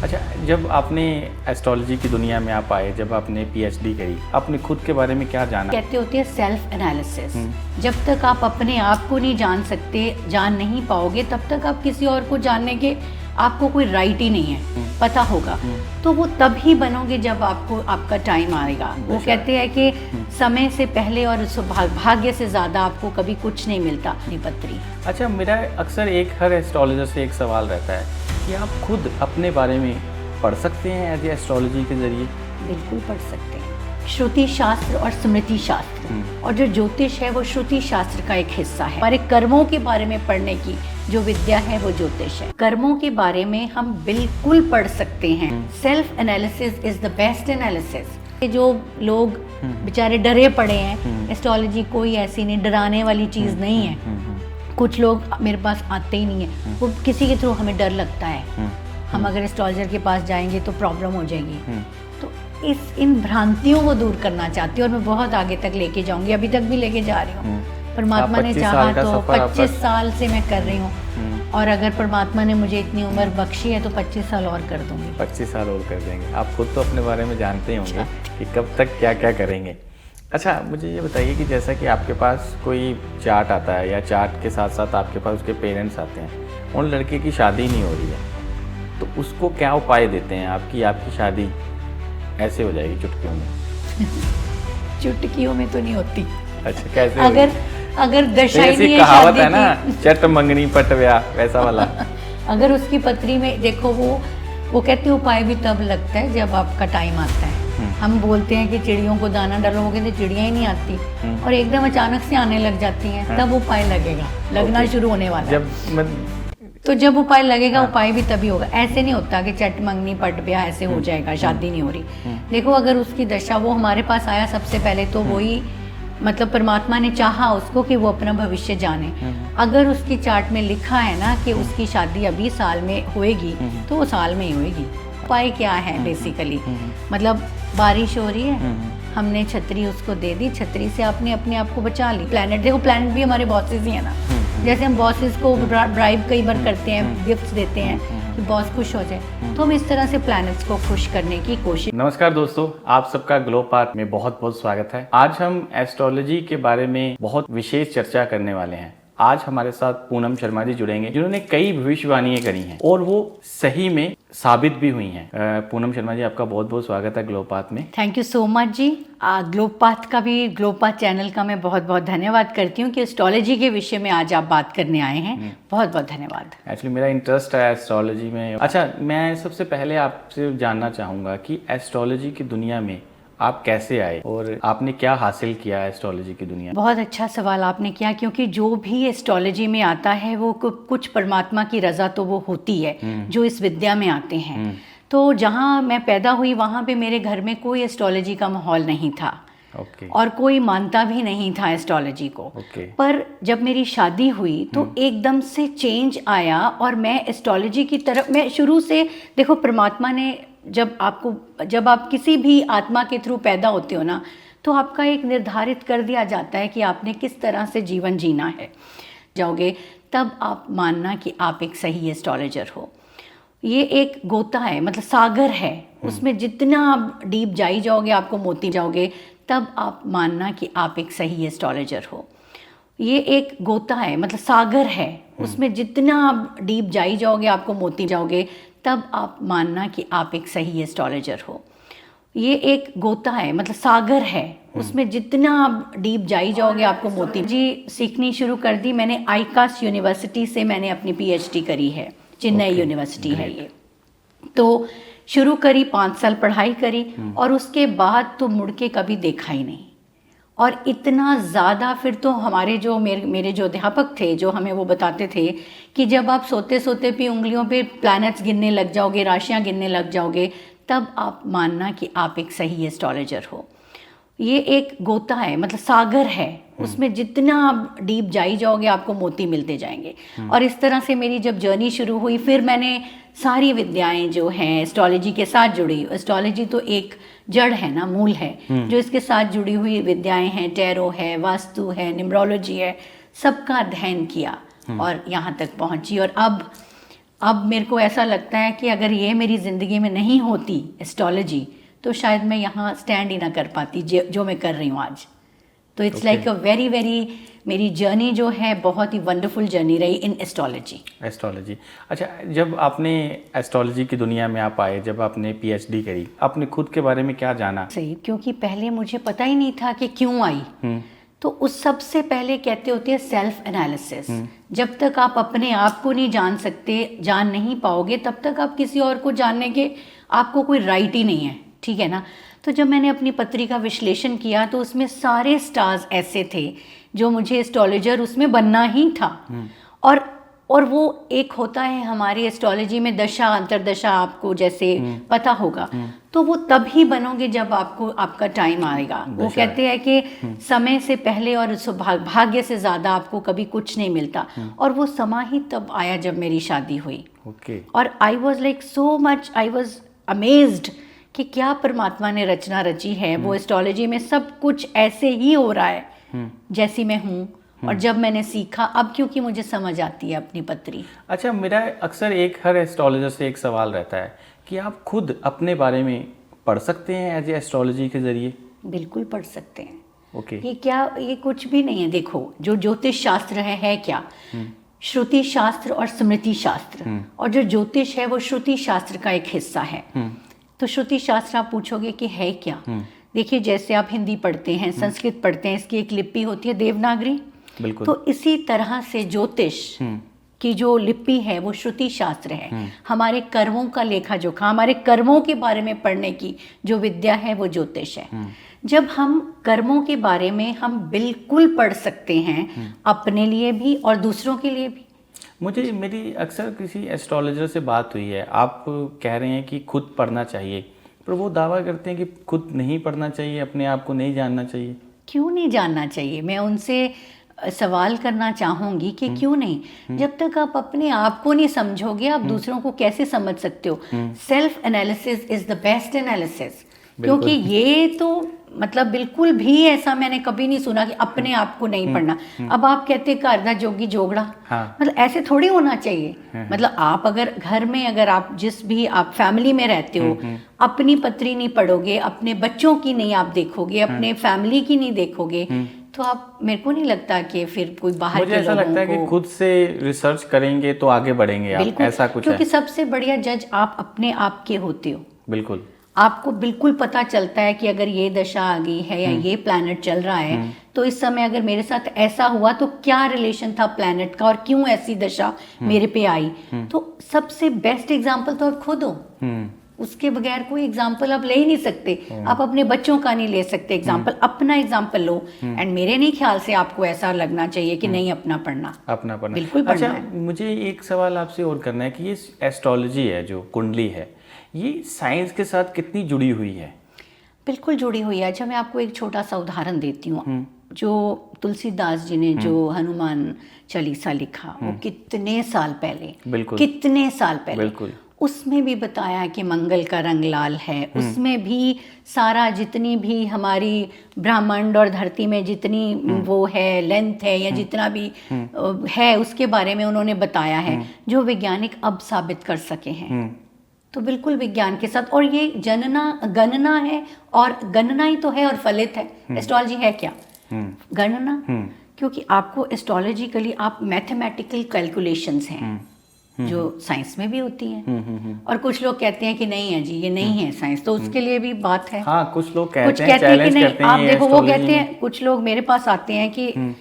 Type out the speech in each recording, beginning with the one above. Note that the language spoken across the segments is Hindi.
अच्छा, जब आपने एस्ट्रोलॉजी की दुनिया में आप आए, जब आपने पीएचडी करी, आपने खुद के बारे में क्या जाना? कहते होते हैं सेल्फ एनालिसिस। जब तक आप अपने आप को नहीं जान सकते, जान नहीं पाओगे, तब तक आप किसी और को जानने के आपको कोई राइट ही नहीं है। पता होगा तो वो तब ही बनोगे जब आपको आपका टाइम आएगा। वो कहते हैं कि समय से पहले और भाग्य से ज़्यादा आपको कभी कुछ नहीं मिलता अपनी पत्री। अच्छा, मेरा अक्सर हर एस्ट्रोलॉजर से एक सवाल रहता है कि आप खुद अपने बारे में पढ़ सकते हैं एज ए एस्ट्रोलॉजी के जरिए? बिल्कुल पढ़ सकते हैं। श्रुति शास्त्र और स्मृति शास्त्र और जो ज्योतिष है वो श्रुति शास्त्र का एक हिस्सा है। हमारे कर्मों के बारे में पढ़ने की जो विद्या है वो ज्योतिष है। कर्मों के बारे में हम बिल्कुल पढ़ सकते हैं। Self analysis is the best analysis. जो लोग बेचारे डरे पड़े हैं, एस्ट्रोलॉजी कोई ऐसी नहीं डराने वाली चीज़ नहीं है। कुछ लोग मेरे पास आते ही नहीं है, वो किसी के थ्रू हमें डर लगता है, हम अगर एस्ट्रोलॉजर के पास जाएंगे तो प्रॉब्लम हो जाएगी। तो इन भ्रांतियों को दूर करना चाहती हूँ और मैं बहुत आगे तक लेके जाऊंगी, अभी तक भी लेके जा रही हूँ। परमात्मा ने चाहा तो 25 साल से मैं कर रही हूँ और अगर परमात्मा ने मुझे इतनी उम्र बख्शी है तो 25 साल और कर दूंगी। 25 साल और कर देंगे। आप खुद तो अपने बारे में जानते ही होंगे कि कब तक क्या क्या करेंगे। अच्छा, मुझे ये बताइए कि जैसा कि आपके पास कोई चार्ट आता है या चार्ट के साथ साथ आपके पास उसके पेरेंट्स आते हैं, उन लड़के की शादी नहीं हो रही है, तो उसको क्या उपाय देते हैं आपकी शादी ऐसे हो जाएगी चुटकियों में? चुटकियों में तो नहीं होती। अच्छा, कैसे? अगर दशा ही नहीं है, कहावत है ना, चट मंगनी पट ब्याह, वैसा वाला। अगर उसकी पत्री में देखो, वो कहते हैं उपाय भी तब लगता है जब आपका टाइम आता है। हम बोलते हैं कि चिड़ियों को दाना डालोगे तो चिड़िया ही नहीं आती और एकदम अचानक से आने लग जाती हैं, तब उपाय लगेगा, लगना शुरू होने वाला है। तो जब उपाय लगेगा, उपाय भी तभी होगा। ऐसे नहीं होता कि चट मंगनी पट ब्याह ऐसे हो जाएगा, शादी नहीं हो रही। देखो, अगर उसकी दशा, वो हमारे पास आया सबसे पहले तो वही, मतलब परमात्मा ने चाहा उसको कि वो अपना भविष्य जाने। अगर उसकी चार्ट में लिखा है ना कि उसकी शादी अभी साल में होएगी तो वो साल में ही होएगी। उपाय क्या है बेसिकली, मतलब बारिश हो रही है, हमने छतरी उसको दे दी, छतरी से आपने अपने आप को बचा ली। प्लैनेट, देखो प्लैनेट भी हमारे बॉसेस ही है ना। जैसे हम बॉसेस को ब्राइब कई बार करते हैं, गिफ्ट्स देते हैं कि बॉस खुश हो जाए, तो हम इस तरह से प्लैनेट्स को खुश करने की कोशिश। नमस्कार दोस्तों, आप सबका ग्लो पाथ में बहुत बहुत स्वागत है। आज हम एस्ट्रोलॉजी के बारे में बहुत विशेष चर्चा करने वाले हैं। आज हमारे साथ पूनम शर्मा जी जुड़ेंगे, जिन्होंने कई भविष्यवाणियां करी हैं और वो सही में साबित भी हुई हैं। पूनम शर्मा जी, आपका बहुत बहुत स्वागत है ग्लो पाथ में। Thank you so much ji. Glow Path channel का मैं बहुत बहुत धन्यवाद करती हूँ कि एस्ट्रोलॉजी के विषय में आज आप बात करने आए हैं। बहुत बहुत धन्यवाद। एक्चुअली मेरा इंटरेस्ट है एस्ट्रोलॉजी में। अच्छा, मैं सबसे पहले आपसे जानना चाहूँगा कि एस्ट्रोलॉजी की दुनिया में आप कैसे आए और आपने क्या हासिल किया एस्ट्रोलॉजी की दुनिया? बहुत अच्छा सवाल आपने किया, क्योंकि जो भी एस्ट्रोलॉजी में आता है वो कुछ परमात्मा की रजा तो वो होती है जो इस विद्या में आते हैं। तो जहाँ मैं पैदा हुई वहाँ पे मेरे घर में कोई एस्ट्रोलॉजी का माहौल नहीं था। और कोई मानता भी नहीं था एस्ट्रोलॉजी को। पर जब मेरी शादी हुई तो एकदम से चेंज आया और मैं एस्ट्रोलॉजी की तरफ, मैं शुरू से, देखो परमात्मा ने जब आप किसी भी आत्मा के थ्रू पैदा होते हो ना, तो आपका एक निर्धारित कर दिया जाता है कि आपने किस तरह से जीवन जीना है। जाओगे तब आप मानना कि आप एक सही एस्ट्रोलॉजर हो। ये एक गोता है, मतलब सागर है, उसमें जितना आप डीप जाई जाओगे आपको मोती जाओगे, तब आप मानना कि आप एक सही एस्ट्रोलॉजर हो। ये एक गोता है, मतलब सागर है, उसमें जितना आप डीप जाई जाओगे आपको मोती जाओगे, तब आप मानना कि आप एक सही एस्ट्रोलॉजर हो। ये एक गोता है, मतलब सागर है, उसमें जितना आप डीप जाई जाओगे आपको मोती जी। सीखनी शुरू कर दी मैंने आईकास यूनिवर्सिटी से, मैंने अपनी पीएचडी करी है, चेन्नई यूनिवर्सिटी है ये। तो शुरू करी, 5 साल पढ़ाई करी और उसके बाद तो मुड़ के कभी देखा ही नहीं। और इतना ज़्यादा फिर तो हमारे जो मेरे जो अध्यापक थे, जो हमें वो बताते थे कि जब आप सोते सोते भी उंगलियों पे प्लैनेट्स गिनने लग जाओगे, राशियाँ गिनने लग जाओगे, तब आप मानना कि आप एक सही एस्ट्रोलॉजर हो। ये एक गोता है, मतलब सागर है, उसमें जितना आप डीप जाई जाओगे आपको मोती मिलते जाएंगे। और इस तरह से मेरी जब जर्नी शुरू हुई, फिर मैंने सारी विद्याएं जो हैं एस्ट्रोलॉजी के साथ जुड़ी। एस्ट्रोलॉजी तो एक जड़ है ना, मूल है, जो इसके साथ जुड़ी हुई विद्याएं हैं, टैरो है, वास्तु है, न्यूमरोलॉजी है, सबका अध्ययन किया और यहाँ तक पहुँची। और अब अब मेरे को ऐसा लगता है कि अगर ये मेरी ज़िंदगी में नहीं होती एस्ट्रोलॉजी, तो शायद मैं यहाँ स्टैंड ही ना कर पाती जो मैं कर रही हूँ आज। तो it's like a very very, मेरी जर्नी जो है बहुत ही वंडरफुल जर्नी रही इन एस्ट्रोलॉजी। एस्ट्रोलॉजी, अच्छा, जब आपने एस्ट्रोलॉजी की दुनिया में आप आए, जब आपने पीएचडी करी, आपने खुद के बारे में क्या जाना? सही, क्योंकि पहले मुझे पता ही नहीं था कि क्यों आई। तो उस सबसे पहले कहते होते हैं सेल्फ एनालिसिस। जब तक आप अपने आप को नहीं जान सकते, जान नहीं पाओगे, तब तक आप किसी और को जानने के आपको कोई राइट ही नहीं है, ठीक है ना। तो जब मैंने अपनी पत्री का विश्लेषण किया तो उसमें सारे स्टार्स ऐसे थे जो मुझे एस्ट्रोलॉजर उसमें बनना ही था। और वो एक होता है हमारी एस्ट्रोलॉजी में दशा अंतरदशा, आपको जैसे पता होगा, तो वो तब ही बनोगे जब आपको आपका टाइम आएगा। वो कहते हैं कि समय से पहले और भाग्य से ज़्यादा आपको कभी कुछ नहीं मिलता, और वो समा ही तब आया जब मेरी शादी हुई। और I was like so much, I was amazed कि क्या परमात्मा ने रचना रची है। वो एस्ट्रोलॉजी में सब कुछ ऐसे ही हो रहा है जैसी मैं हूँ। और जब मैंने सीखा, अब क्योंकि मुझे समझ आती है अपनी पत्री। अच्छा, मेरा अक्सर हर एस्ट्रोलॉजर से एक सवाल रहता है कि आप खुद अपने बारे में पढ़ सकते हैं एज ए एस्ट्रोलॉजी के जरिए? बिल्कुल पढ़ सकते हैं। ओके। ये कुछ भी नहीं है। देखो, जो ज्योतिष शास्त्र है क्या, श्रुति शास्त्र और स्मृति शास्त्र, और जो ज्योतिष है वो श्रुति शास्त्र का एक हिस्सा है। तो श्रुति शास्त्र आप पूछोगे कि है क्या? देखिए, जैसे आप हिंदी पढ़ते हैं, संस्कृत पढ़ते हैं, इसकी एक लिपि होती है देवनागरी। बिल्कुल। तो इसी तरह से ज्योतिष की जो लिपि है वो श्रुति शास्त्र है। हमारे कर्मों का लेखा जोखा, हमारे कर्मों के बारे में पढ़ने की जो विद्या है वो ज्योतिष है। जब हम कर्मों के बारे में हम बिल्कुल पढ़ सकते हैं, अपने लिए भी और दूसरों के लिए भी। मेरी अक्सर किसी एस्ट्रोलॉजर से बात हुई है, आप कह रहे हैं कि खुद पढ़ना चाहिए, पर वो दावा करते हैं कि खुद नहीं पढ़ना चाहिए, अपने आप को नहीं जानना चाहिए। क्यों नहीं जानना चाहिए? मैं उनसे सवाल करना चाहूँगी कि क्यों नहीं? जब तक आप अपने आप को नहीं समझोगे, आप दूसरों को कैसे समझ सकते हो? Self analysis is the best analysis. क्योंकि ये तो मतलब बिल्कुल भी ऐसा मैंने कभी नहीं सुना कि अपने आप को नहीं पढ़ना। अब आप कहते हैं करदा जोगी जोगड़ा, मतलब ऐसे थोड़ी होना चाहिए। मतलब आप अगर घर में, अगर आप जिस भी आप फैमिली में रहते हो, अपनी पत्री नहीं पढ़ोगे, अपने बच्चों की नहीं आप देखोगे, अपने फैमिली की नहीं देखोगे, तो आप, मेरे को नहीं लगता कि फिर कोई बाहर के लोगों को। मुझे ऐसा लगता है कि खुद से रिसर्च करेंगे तो आगे बढ़ेंगे आप, ऐसा कुछ है। क्योंकि सबसे बढ़िया जज आप अपने आप के होते हो। बिल्कुल। आपको बिल्कुल पता चलता है कि अगर ये दशा आ गई है या ये प्लैनेट चल रहा है, तो इस समय अगर मेरे साथ ऐसा हुआ तो क्या रिलेशन था प्लैनेट का और क्यों ऐसी दशा मेरे पे आई। तो सबसे बेस्ट एग्जांपल तो आप खुद हो। उसके बगैर कोई एग्जाम्पल आप ले ही नहीं सकते। आप अपने बच्चों का नहीं ले सकते एग्जाम्पल, अपना एग्जाम्पल लो। एंड मेरे नहीं ख्याल से आपको ऐसा लगना चाहिए कि नहीं अपना पढ़ना बिल्कुल पढ़ना है। मुझे एक सवाल आपसे और करना है कि ये एस्ट्रोलॉजी है, जो कुंडली है, ये साइंस के साथ कितनी जुड़ी हुई है? बिल्कुल जुड़ी हुई है। अच्छा, मैं आपको एक छोटा सा उदाहरण देती हूँ। जो तुलसीदास जी ने जो हनुमान चालीसा लिखा, वो कितने साल पहले, उसमें भी बताया कि मंगल का रंग लाल है। उसमें भी सारा जितनी भी हमारी ब्रह्मांड और धरती में जितनी वो है लेंथ है या जितना भी है, उसके बारे में उन्होंने बताया है, जो वैज्ञानिक अब साबित कर सके हैं। तो बिल्कुल विज्ञान के साथ, और ये गणना है, और गणना ही तो है और फलित है। एस्ट्रोलॉजी है क्या? गणना। क्योंकि आपको एस्ट्रोलॉजिकली आप मैथमेटिकल कैलकुलेशंस हैं जो साइंस में भी होती हैं। और कुछ लोग कहते हैं कि नहीं है जी, ये नहीं है साइंस, तो उसके लिए भी बात है। हाँ, कुछ लोग कहते हैं कि नहीं। आप देखो, वो कहते हैं, कुछ लोग मेरे पास आते हैं कि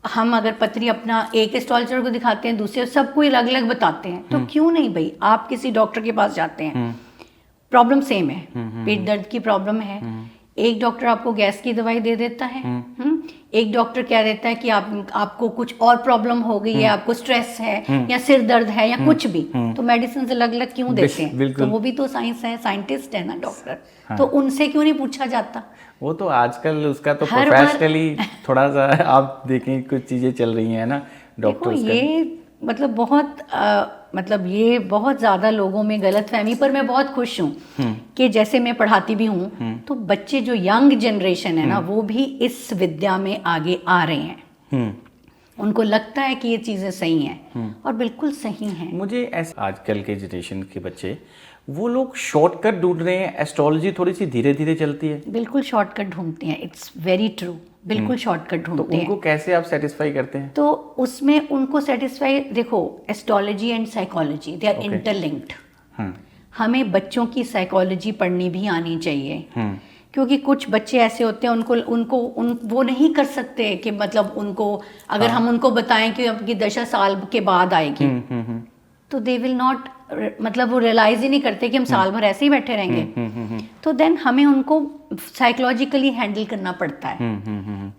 हम अगर पत्री अपना एक एस्ट्रोलॉजर को दिखाते हैं, दूसरे सबको अलग अलग बताते हैं, तो क्यों नहीं भाई? आप किसी डॉक्टर के पास जाते हैं, प्रॉब्लम सेम है, पेट दर्द की प्रॉब्लम है, एक डॉक्टर आपको गैस की दवाई दे देता है, एक डॉक्टर क्या देता है कि आपको कुछ और प्रॉब्लम हो गई है, आपको स्ट्रेस है या सिर दर्द है या कुछ भी, तो मेडिसिन अलग अलग क्यों देते हैं? तो वो भी तो साइंस है, साइंटिस्ट है ना डॉक्टर। तो उनसे क्यों नहीं पूछा जाता? वो तो आजकल उसका तो प्रोफेशनली थोड़ा सा आप देखें, कुछ चीजें चल रही हैं ना डॉक्टर्स का। ये मतलब ये बहुत ज़्यादा लोगों में गलतफहमी, पर मैं बहुत खुश हूँ कि जैसे मैं पढ़ाती भी हूँ, तो बच्चे जो यंग जनरेशन है ना, वो भी इस विद्या में आगे आ रहे हैं। उनको लगता है कि ये चीज़ें सही हैं और बिल्कुल सही हैं। मुझे ऐसा आजकल के जनरेशन के बच्चे वो लोग शॉर्टकट ढूंढ रहे हैं, एस्ट्रोलॉजी थोड़ी सी धीरे धीरे चलती है। बिल्कुल शॉर्टकट ढूंढते हैं, इट्स वेरी ट्रू, बिल्कुल शॉर्टकट तो ढूंढते हैं। उनको कैसे आप सेटिस्फाई करते हैं? तो उसमें उनको सेटिस्फाई, देखो astrology and psychology they are interlinked. हमें बच्चों की साइकोलॉजी पढ़नी भी आनी चाहिए, क्योंकि कुछ बच्चे ऐसे होते हैं वो नहीं कर सकते कि मतलब उनको अगर हम उनको बताएं कि आपकी दशा साल के बाद आएगी तो दे विल नॉट, मतलब वो रियलाइज ही नहीं करते कि हम साल भर ऐसे ही बैठे रहेंगे। तो देन हमें उनको साइकोलॉजिकली हैंडल करना पड़ता है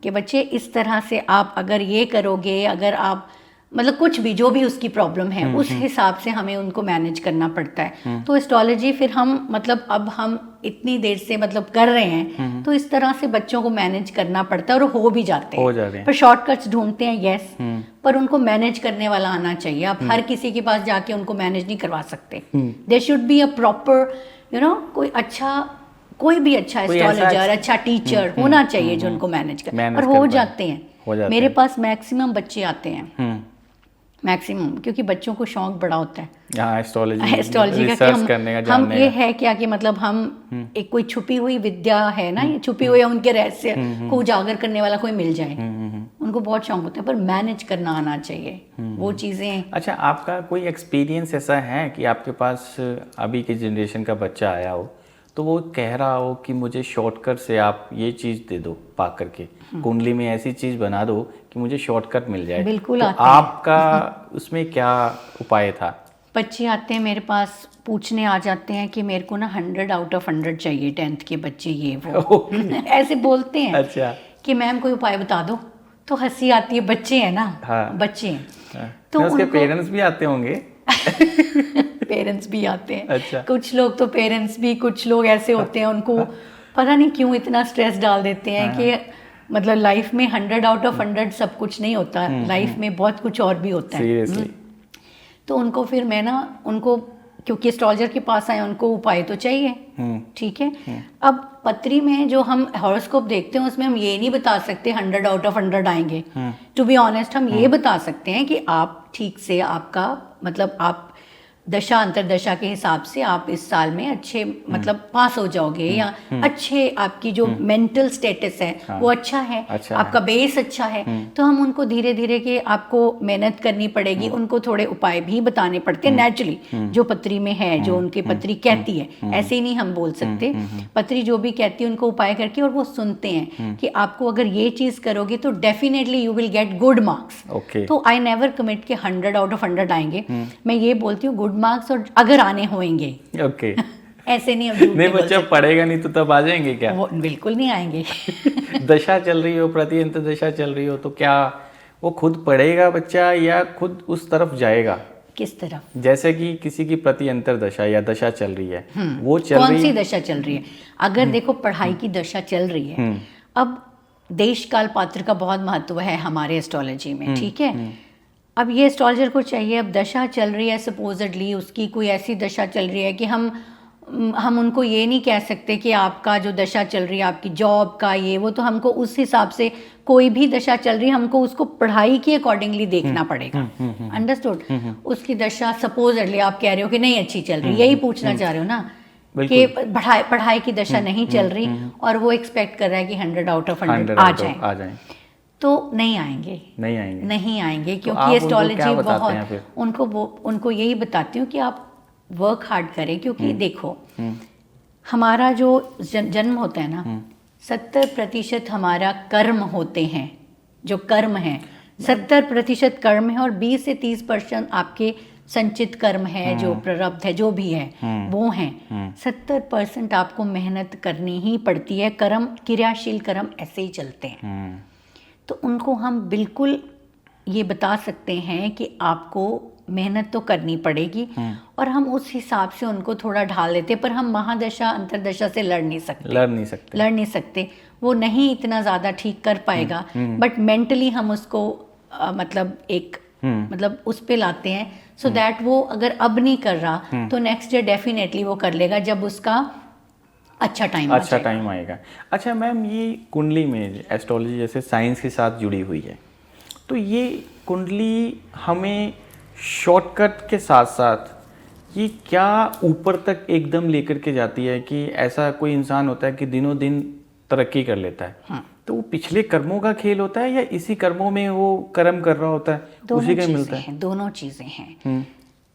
कि बच्चे इस तरह से आप अगर ये करोगे, अगर आप मतलब कुछ भी जो भी उसकी प्रॉब्लम है उस हिसाब से हमें उनको मैनेज करना पड़ता है। तो एस्ट्रोलॉजी फिर हम मतलब अब हम इतनी देर से मतलब कर रहे हैं तो इस तरह से बच्चों को मैनेज करना पड़ता है और हो भी जाते हैं। पर शॉर्टकट्स ढूंढते हैं यस, पर उनको मैनेज करने वाला आना चाहिए। आप हर किसी के पास जाके उनको मैनेज नहीं करवा सकते। There should be a proper कोई भी अच्छा एस्ट्रोलॉजर, अच्छा टीचर होना चाहिए जो उनको मैनेज कर, और हो जाते हैं। मेरे पास मैक्सिमम बच्चे आते हैं, मैक्सिमम, क्योंकि बच्चों को शौक बड़ा होता है एस्ट्रोलॉजी का कि हम ये है क्या कि मतलब हम एक कोई छुपी हुई विद्या है ना, ये छुपी हुई उनके रहस्य को उजागर करने वाला कोई मिल जाए। उनको बहुत शौक होता है, पर मैनेज करना आना चाहिए वो चीज़ें। अच्छा, आपका कोई एक्सपीरियंस ऐसा है कि आपके पास अभी की जनरेशन का बच्चा आया हो तो वो कह रहा हो कि मुझे शॉर्टकट से आप ये चीज़ दे दो, पा करके कुंडली में ऐसी चीज़ बना दो कि मुझे शॉर्टकट मिल जाए? बिल्कुल तो आते आपका उसमें क्या उपाय था? बच्चे आते हैं मेरे पास, पूछने आ जाते हैं कि मेरे को ना 100 आउट ऑफ 100 चाहिए, 10th के बच्चे ये वो ऐसे बोलते हैं। अच्छा, कि मैम कोई उपाय बता दो। तो हंसी आती है, बच्चे हैं ना। हाँ, बच्चे हैं। हाँ, तो उसके पेरेंट्स भी आते होंगे पेरेंट्स भी आते हैं। अच्छा। कुछ लोग तो पेरेंट्स भी, कुछ लोग ऐसे होते हैं उनको पता नहीं क्यों इतना स्ट्रेस डाल देते हैं कि मतलब लाइफ में 100 आउट ऑफ 100 सब कुछ नहीं होता, लाइफ में बहुत कुछ और भी होता है। सीरियसली। तो उनको फिर मैं ना उनको, क्योंकि एस्ट्रोलॉजर के पास आए, उनको उपाय तो चाहिए, ठीक है। अब पत्री में जो हम हॉरोस्कोप देखते हैं उसमें हम ये नहीं बता सकते 100 आउट ऑफ 100 आएंगे। टू बी ऑनेस्ट हम ये बता सकते हैं कि आप ठीक से आपका मतलब आप दशा अंतरदशा के हिसाब से आप इस साल में अच्छे मतलब पास हो जाओगे, या अच्छे आपकी जो मेंटल स्टेटस है वो अच्छा है, आपका बेस अच्छा है। तो हम उनको धीरे धीरे के आपको मेहनत करनी पड़ेगी, उनको थोड़े उपाय भी बताने पड़ते हैं नेचुरली जो पत्री में है, जो उनकी पत्री कहती है। ऐसे ही नहीं हम बोल सकते, पत्री जो भी कहती है उनको उपाय करके, और वो सुनते हैं कि आपको अगर ये चीज करोगे तो definitely you will get good marks. तो आई नेवर कमिट के 100 आउट ऑफ 100 आएंगे। मैं ये बोलती हूँ गुड मार्क्स और अगर आने होंगे। ओके। ऐसे नहीं, नहीं बच्चा पढ़ेगा नहीं तो तब आ जाएंगे क्या? वो बिल्कुल नहीं आएंगे। दशा चल रही हो, प्रतियंत्र दशा चल रही हो, तो क्या वो खुद पढ़ेगा बच्चा या खुद उस तरफ जाएगा? किस तरफ? जैसे कि किसी की प्रतियंत्र दशा या दशा चल रही है, वो चल रही है, कौन सी दशा चल रही है? अगर देखो पढ़ाई की दशा चल रही है, अब देश काल पात्र का बहुत महत्व है हमारे एस्ट्रोलॉजी में, ठीक है। अब ये एस्ट्रोलॉजर को चाहिए, अब दशा चल रही है, सपोजडली उसकी कोई ऐसी दशा चल रही है कि हम उनको ये नहीं कह सकते कि आपका जो दशा चल रही है आपकी जॉब का ये वो, तो हमको उस हिसाब से कोई भी दशा चल रही है हमको उसको पढ़ाई के अकॉर्डिंगली देखना पड़ेगा। अंडरस्टूड? उसकी दशा सपोजडली आप कह रहे हो कि नहीं अच्छी चल रही, यही पूछना चाह रहे हो ना कि पढ़ाई की दशा नहीं चल रही और वो एक्सपेक्ट कर रहा है कि 100 आउट ऑफ 100 आ जाए, तो नहीं आएंगे क्योंकि एस्ट्रोलॉजी बहुत उनको यही बताती हूँ कि आप वर्क हार्ड करें। क्योंकि देखो हमारा जो जन्म होता है ना, 70% हमारा कर्म होते हैं, जो कर्म है 70% कर्म है, और 20 से 30% आपके संचित कर्म है, जो प्रारब्ध है, जो भी है वो है। 70% आपको मेहनत करनी ही पड़ती है। कर्म, क्रियाशील कर्म ऐसे ही चलते हैं। तो उनको हम बिल्कुल ये बता सकते हैं कि आपको मेहनत तो करनी पड़ेगी, और हम उस हिसाब से उनको थोड़ा ढाल देते, पर हम महादशा अंतरदशा से लड़ नहीं सकते। वो नहीं इतना ज़्यादा ठीक कर पाएगा, बट मेंटली हम उसको मतलब एक मतलब उस पे लाते हैं, सो दैट वो अगर अब नहीं कर रहा तो नेक्स्ट डे डेफिनेटली वो कर लेगा जब उसका अच्छा टाइम आएगा। अच्छा मैम, ये कुंडली में एस्ट्रोलॉजी जैसे साइंस के साथ जुड़ी हुई है, तो ये कुंडली हमें शॉर्टकट के साथ साथ ये क्या ऊपर तक एकदम लेकर के जाती है कि ऐसा कोई इंसान होता है कि दिनों दिन तरक्की कर लेता है? हाँ। तो वो पिछले कर्मों का खेल होता है या इसी कर्मों में वो कर्म कर रहा होता है, उसी का मिलता है? दोनों चीज़ें हैं।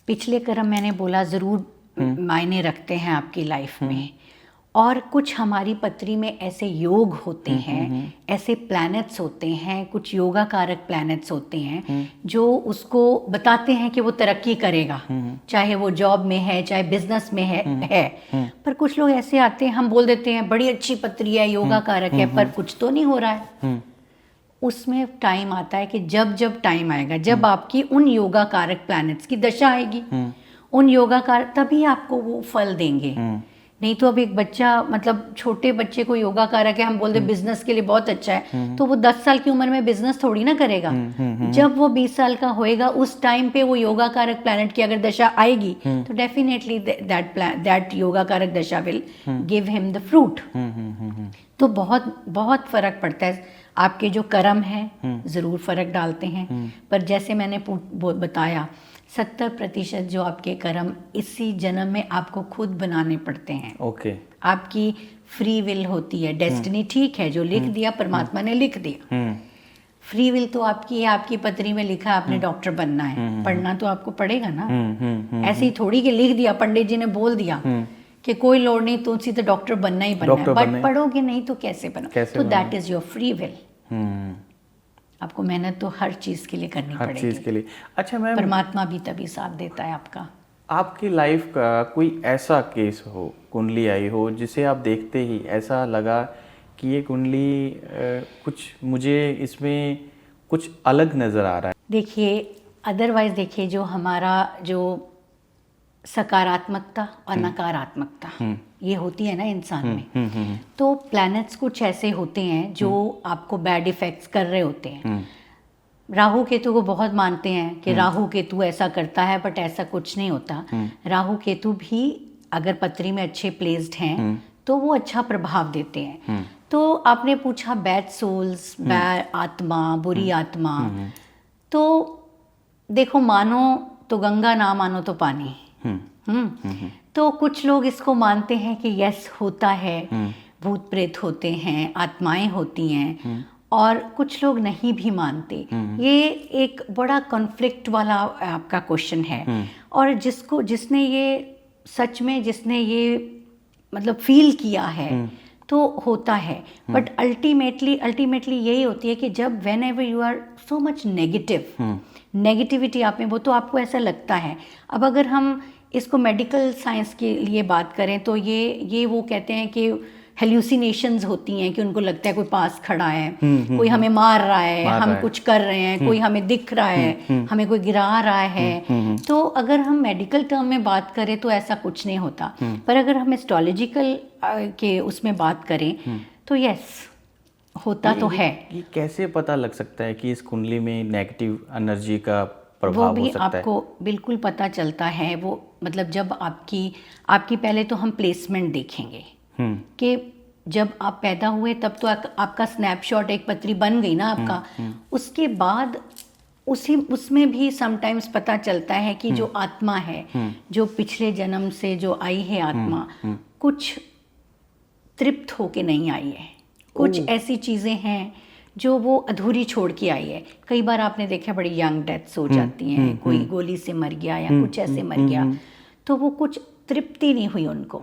पिछले कर्म मैंने बोला ज़रूर मायने रखते हैं आपकी लाइफ में, और कुछ हमारी पत्री में ऐसे योग होते हैं, ऐसे प्लैनेट्स होते हैं, कुछ योगा कारक प्लैनेट्स होते हैं जो उसको बताते हैं कि वो तरक्की करेगा, चाहे वो जॉब में है चाहे बिजनेस में है। पर कुछ लोग ऐसे आते हैं, हम बोल देते हैं बड़ी अच्छी पत्री है, योगा कारक है, पर कुछ तो नहीं हो रहा है। उसमें टाइम आता है कि जब जब टाइम आएगा, जब आपकी उन योगा कारक प्लैनेट्स की दशा आएगी, उन योगा कारक, तभी आपको वो फल देंगे। नहीं तो अब एक बच्चा, मतलब छोटे बच्चे को योगा कारक है, हम बोलते बिजनेस के लिए बहुत अच्छा है, तो वो 10 साल की उम्र में बिजनेस थोड़ी ना करेगा। जब वो 20 साल का होएगा, उस टाइम पे वो योगा कारक प्लैनेट की अगर दशा आएगी तो डेफिनेटली दैट योगा कारक दशा will give him the fruit. तो बहुत बहुत फर्क पड़ता है। आपके जो कर्म हैं ज़रूर फर्क डालते हैं, पर जैसे मैंने बताया 70% जो आपके कर्म इसी जन्म में आपको खुद बनाने पड़ते हैं। ओके। आपकी फ्री विल होती है, डेस्टिनी ठीक है, जो लिख दिया परमात्मा ने लिख दिया। फ्री विल तो आपकी है, आपकी पत्री में लिखा आपने डॉक्टर बनना है, पढ़ना तो आपको पड़ेगा ना। ऐसे ही थोड़ी कि लिख दिया, पंडित जी ने बोल दिया कि कोई लोड़ नहीं, तुमसे तो डॉक्टर बनना ही बनना है, बट पढ़ोगे नहीं तो कैसे बनोगे? तो that is your free will. आपको मेहनत तो हर चीज के लिए करनी पड़ेगी, हर चीज के लिए। अच्छा मैम, परमात्मा भी तभी साथ देता है आपका। आपकी लाइफ का कोई ऐसा केस हो, कुंडली आई हो, जिसे आप देखते ही ऐसा लगा कि ये कुंडली कुछ मुझे इसमें कुछ अलग नजर आ रहा है? देखिए, अदरवाइज देखिए, जो हमारा जो सकारात्मकता और नकारात्मकता ये होती है ना इंसान में, तो प्लैनेट्स कुछ ऐसे होते हैं जो आपको बैड इफेक्ट्स कर रहे होते हैं। राहु केतु को बहुत मानते हैं कि राहु केतु ऐसा करता है, बट ऐसा कुछ नहीं होता। राहु केतु भी अगर पत्री में अच्छे प्लेस्ड हैं तो वो अच्छा प्रभाव देते हैं। तो आपने पूछा बैड सोल्स, बैड आत्मा, बुरी आत्मा, तो देखो, मानो तो गंगा, ना मानो तो पानी। तो कुछ लोग इसको मानते हैं कि यस होता है, भूत प्रेत होते हैं, आत्माएं होती हैं, और कुछ लोग नहीं भी मानते। ये एक बड़ा कॉन्फ्लिक्ट वाला आपका क्वेश्चन है, और जिसने ये सच में, जिसने ये मतलब फील किया है तो होता है। बट अल्टीमेटली यही होती है कि जब whenever you are so much negativity आप में, वो तो आपको ऐसा लगता है। अब अगर हम इसको मेडिकल साइंस के लिए बात करें तो ये वो कहते हैं कि हेल्यूसिनेशंस होती हैं, कि उनको लगता है कोई पास खड़ा है, कोई हमें मार रहा है, हम कुछ कर रहे हैं, कोई हमें दिख रहा है, हमें कोई गिरा रहा है। तो अगर हम मेडिकल टर्म में बात करें तो ऐसा कुछ नहीं होता, पर अगर हम एस्ट्रोलॉजिकल के उसमें बात करें तो यस होता तो है। ये कैसे पता लग सकता है कि इस कुंडली में नेगेटिव एनर्जी का प्रभाव हो सकता है? आपको बिल्कुल पता चलता है। वो मतलब जब आपकी पहले तो हम प्लेसमेंट देखेंगे कि जब आप पैदा हुए तब तो आपका स्नैपशॉट एक पत्री बन गई ना आपका। उसके बाद उसमें भी समटाइम्स पता चलता है कि जो आत्मा है, जो पिछले जन्म से जो आई है आत्मा, कुछ तृप्त होके नहीं आई है। कुछ ऐसी चीज़ें हैं जो वो अधूरी छोड़ के आई है। कई बार आपने देखा बड़ी यंग डेथ्स हो जाती हैं, कोई गोली से मर गया या कुछ ऐसे मर गया, तो वो कुछ तृप्ति नहीं हुई उनको,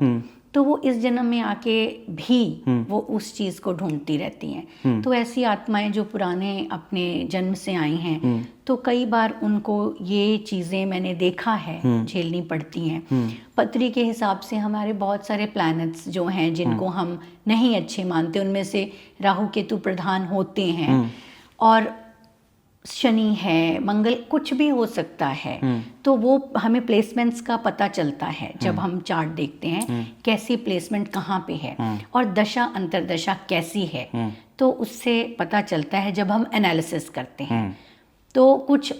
तो वो इस जन्म में आके भी वो उस चीज़ को ढूंढती रहती हैं। तो ऐसी आत्माएं जो पुराने अपने जन्म से आई हैं, तो कई बार उनको ये चीज़ें मैंने देखा है झेलनी पड़ती हैं। पत्री के हिसाब से हमारे बहुत सारे प्लैनेट्स जो हैं जिनको हम नहीं अच्छे मानते, उनमें से राहु केतु प्रधान होते हैं, और शनि है, मंगल, कुछ भी हो सकता है। तो वो हमें प्लेसमेंट्स का पता चलता है जब हम चार्ट देखते हैं कैसी प्लेसमेंट कहाँ पे है और दशा अंतरदशा कैसी है, तो उससे पता चलता है जब हम एनालिसिस करते हैं। तो कुछ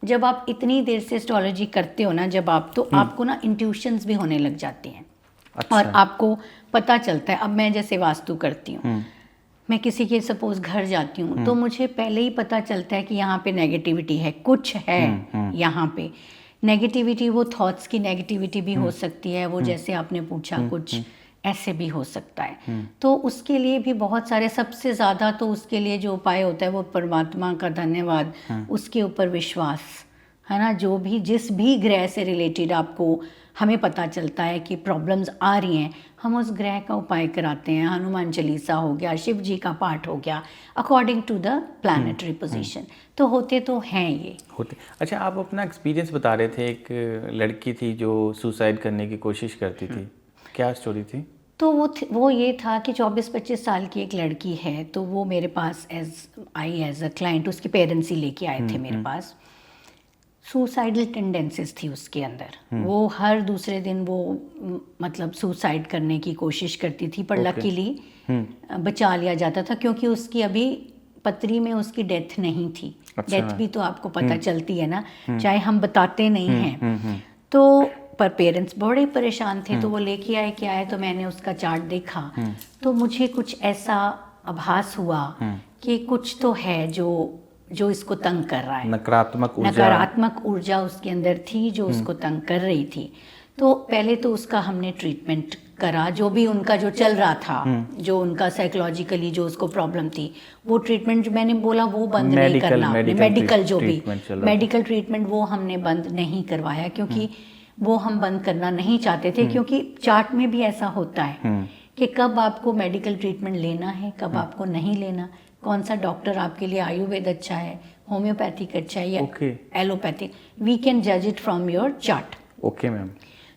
जब आप इतनी देर से एस्ट्रोलॉजी करते हो ना, जब आप, तो आपको ना इंट्यूशंस भी होने लग जाती हैं। अच्छा। और आपको पता चलता है। अब मैं जैसे वास्तु करती हूँ, मैं किसी के सपोज घर जाती हूँ तो मुझे पहले ही पता चलता है कि यहाँ पे नेगेटिविटी है, कुछ है यहाँ पे नेगेटिविटी। वो थॉट्स की नेगेटिविटी भी हो सकती है, वो जैसे आपने पूछा कुछ ऐसे भी हो सकता है। तो उसके लिए भी बहुत सारे, सबसे ज़्यादा तो उसके लिए जो उपाय होता है वो परमात्मा का धन्यवाद, उसके ऊपर विश्वास, है ना। जो भी जिस भी ग्रह से रिलेटेड आपको हमें पता चलता है कि प्रॉब्लम्स आ रही हैं, हम उस ग्रह का उपाय कराते हैं। हनुमान चालीसा हो गया, शिव जी का पाठ हो गया, according to the planetary position. तो होते तो हैं ये होते। अच्छा, आप अपना एक्सपीरियंस बता रहे थे, एक लड़की थी जो सुसाइड करने की कोशिश करती थी, क्या स्टोरी थी? तो वो ये था कि 24-25 साल की एक लड़की है, तो वो मेरे पास एज अ क्लाइंट, उसके पेरेंट्स ही लेके आए थे मेरे पास। सुसाइडल टेंडेंसीज थी उसके अंदर। वो हर दूसरे दिन वो मतलब सुसाइड करने की कोशिश करती थी, पर लकीली बचा लिया जाता था, क्योंकि उसकी अभी पत्री में उसकी डेथ नहीं थी। डेथ भी तो आपको पता चलती है ना, चाहे हम बताते नहीं हैं। तो पर पेरेंट्स बड़े परेशान थे, तो वो लेके आए, क्या है, तो मैंने उसका चार्ट देखा, तो मुझे कुछ ऐसा आभास हुआ कि कुछ तो है जो इसको तंग कर रहा है। नकारात्मक ऊर्जा उसके अंदर थी जो उसको तंग कर रही थी। तो पहले तो उसका हमने ट्रीटमेंट करा, जो भी उनका जो चल रहा था, जो उनका साइकोलॉजिकली जो उसको प्रॉब्लम थी, वो ट्रीटमेंट मैंने बोला वो बंद नहीं करना। मेडिकल जो भी मेडिकल ट्रीटमेंट वो हमने बंद नहीं करवाया, क्योंकि वो हम बंद करना नहीं चाहते थे, क्योंकि चार्ट में भी ऐसा होता है कि कब आपको मेडिकल ट्रीटमेंट लेना है, कब आपको नहीं लेना, कौन सा डॉक्टर आपके लिए, आयुर्वेद अच्छा है, होम्योपैथिक अच्छा है या एलोपैथिक, वी कैन जज it from your chart. Okay ma'am.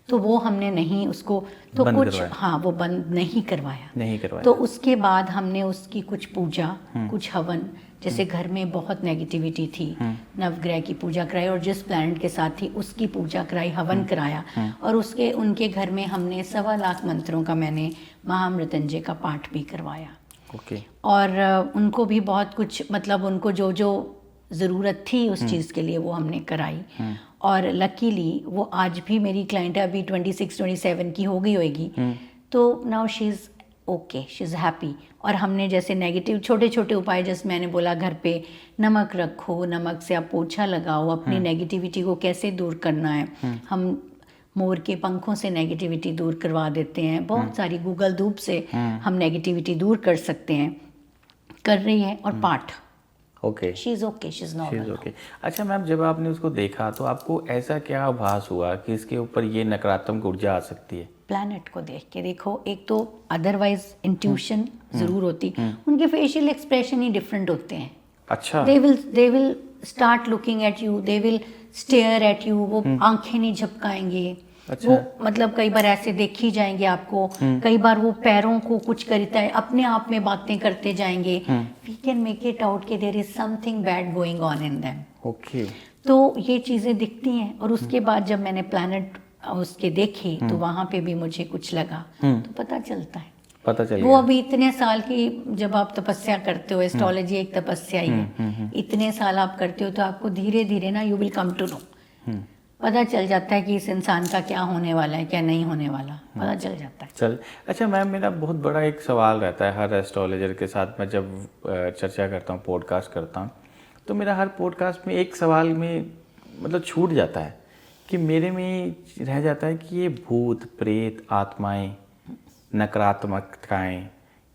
तो वो हमने नहीं उसको तो कुछ वो बंद नहीं करवाया। तो उसके बाद हमने उसकी कुछ पूजा, कुछ हवन, जैसे घर में बहुत नेगेटिविटी थी, नवग्रह की पूजा कराई, और जिस प्लैनेट के साथ थी उसकी पूजा कराई, हवन कराया, और उनके घर में हमने 1.25 लाख मंत्रों का मैंने महामृत्युंजय का पाठ भी करवाया। और उनको भी बहुत कुछ, मतलब उनको जो जो ज़रूरत थी उस चीज़ के लिए वो हमने कराई। और लकीली वो आज भी मेरी क्लाइंट है, अभी 26-27 की हो गई होगी, तो now she is okay, she is happy. और हमने जैसे नेगेटिव छोटे छोटे उपाय, जैसे मैंने बोला, घर पे नमक रखो, नमक से आप पोछा लगाओ, अपनी नेगेटिविटी को कैसे दूर करना है, हम मोर के पंखों से नेगेटिविटी दूर करवा देते हैं, बहुत सारी गूगल धूप से हम नेगेटिविटी दूर कर सकते हैं, कर रही है। और पाठ, okay, she is okay, she is normal. Okay. अच्छा मैम, जब आपने उसको देखा तो आपको ऐसा क्या आभास हुआ कि इसके ऊपर ये नकारात्मक ऊर्जा आ सकती है? प्लैनेट को देख के देखो, एक तो अदरवाइज इंट्यूशन ज़रूर होती, उनके फेशियल एक्सप्रेशन ही डिफरेंट होते हैं। अच्छा। They will start looking at you, they will stare at you, वो आंखें नहीं झपकाएंगे। अच्छा। वो मतलब कई बार ऐसे देखी जाएंगे आपको, कई बार वो पैरों को कुछ करता है, अपने आप में बातें करते जाएंगे। We can make it out कि there is something bad going on in them. Okay. तो ये चीज़ें दिखती हैं। और उसके बाद जब मैंने प्लैनेट उसके देखे तो वहाँ पे भी मुझे कुछ लगा, तो पता चलता है, पता चलेगा। वो अभी इतने साल की, जब आप तपस्या करते हो, एस्ट्रोलॉजी एक तपस्या ही है, इतने साल आप करते हो, तो आपको धीरे धीरे ना you will come to know, पता चल जाता है कि इस इंसान का क्या होने वाला है, क्या नहीं होने वाला, पता चल जाता है। चल। अच्छा मैम, मेरा बहुत बड़ा एक सवाल रहता है हर एस्ट्रोलॉजर के साथ, मैं जब चर्चा करता हूँ, पॉडकास्ट करता हूँ, तो मेरा हर पॉडकास्ट में एक सवाल में मतलब छूट जाता है कि मेरे में रह जाता है कि ये भूत प्रेत, आत्माएं, नकारात्मकताएं,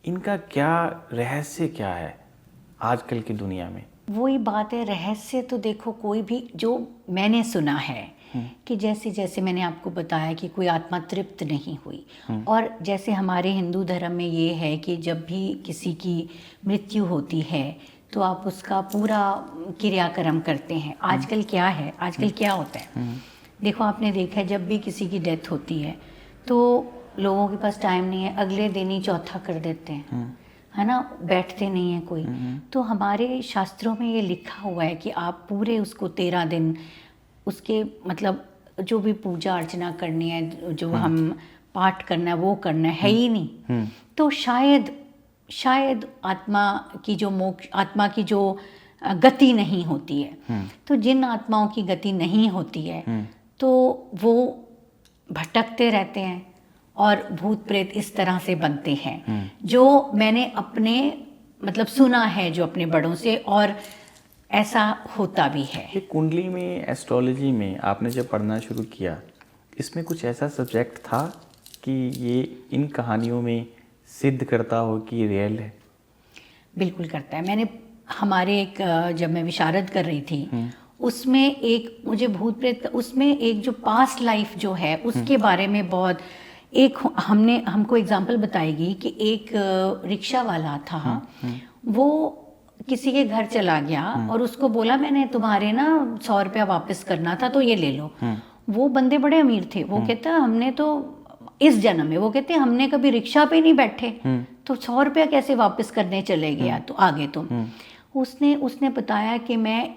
इनका क्या रहस्य क्या है आजकल की दुनिया में? वही बात है, रहस्य तो देखो, कोई भी जो मैंने सुना है कि जैसे जैसे मैंने आपको बताया कि कोई आत्मा तृप्त नहीं हुई, और जैसे हमारे हिंदू धर्म में ये है कि जब भी किसी की मृत्यु होती है तो आप उसका पूरा क्रियाक्रम करते हैं। आजकल क्या है, आजकल क्या होता है, देखो आपने देखा है, जब भी किसी की डेथ होती है तो लोगों के पास टाइम नहीं है, अगले दिन ही चौथा कर देते हैं, है ना, बैठते नहीं है कोई। तो हमारे शास्त्रों में ये लिखा हुआ है कि आप पूरे उसको 13 दिन उसके मतलब जो भी पूजा अर्चना करनी है, जो हम पाठ करना है, वो करना है ही नहीं। तो शायद आत्मा की जो मोक्ष, आत्मा की जो गति नहीं होती है, तो जिन आत्माओं की गति नहीं होती है तो वो भटकते रहते हैं और भूत प्रेत इस तरह से बनते हैं। जो मैंने अपने मतलब सुना है जो अपने बड़ों से, और ऐसा होता भी है। ये कुंडली में, एस्ट्रोलॉजी में आपने जब पढ़ना शुरू किया, इसमें कुछ ऐसा सब्जेक्ट था कि ये इन कहानियों में सिद्ध करता हो कि रियल है? बिल्कुल करता है। मैंने हमारे एक जब मैं विशारद कर रही थी उसमें एक मुझे भूत प्रेत, उसमें एक जो पास्ट लाइफ जो है उसके बारे में बहुत, एक हमको एग्जांपल बताएगी कि एक रिक्शा वाला था, वो किसी के घर चला गया और उसको बोला मैंने तुम्हारे ना 100 रुपया वापस करना था तो ये ले लो। वो बंदे बड़े अमीर थे, वो कहता हमने तो इस जन्म में, वो कहते हमने कभी रिक्शा पे नहीं बैठे तो 100 रुपया कैसे वापस करने चले गया तो आगे तुम। उसने बताया कि मैं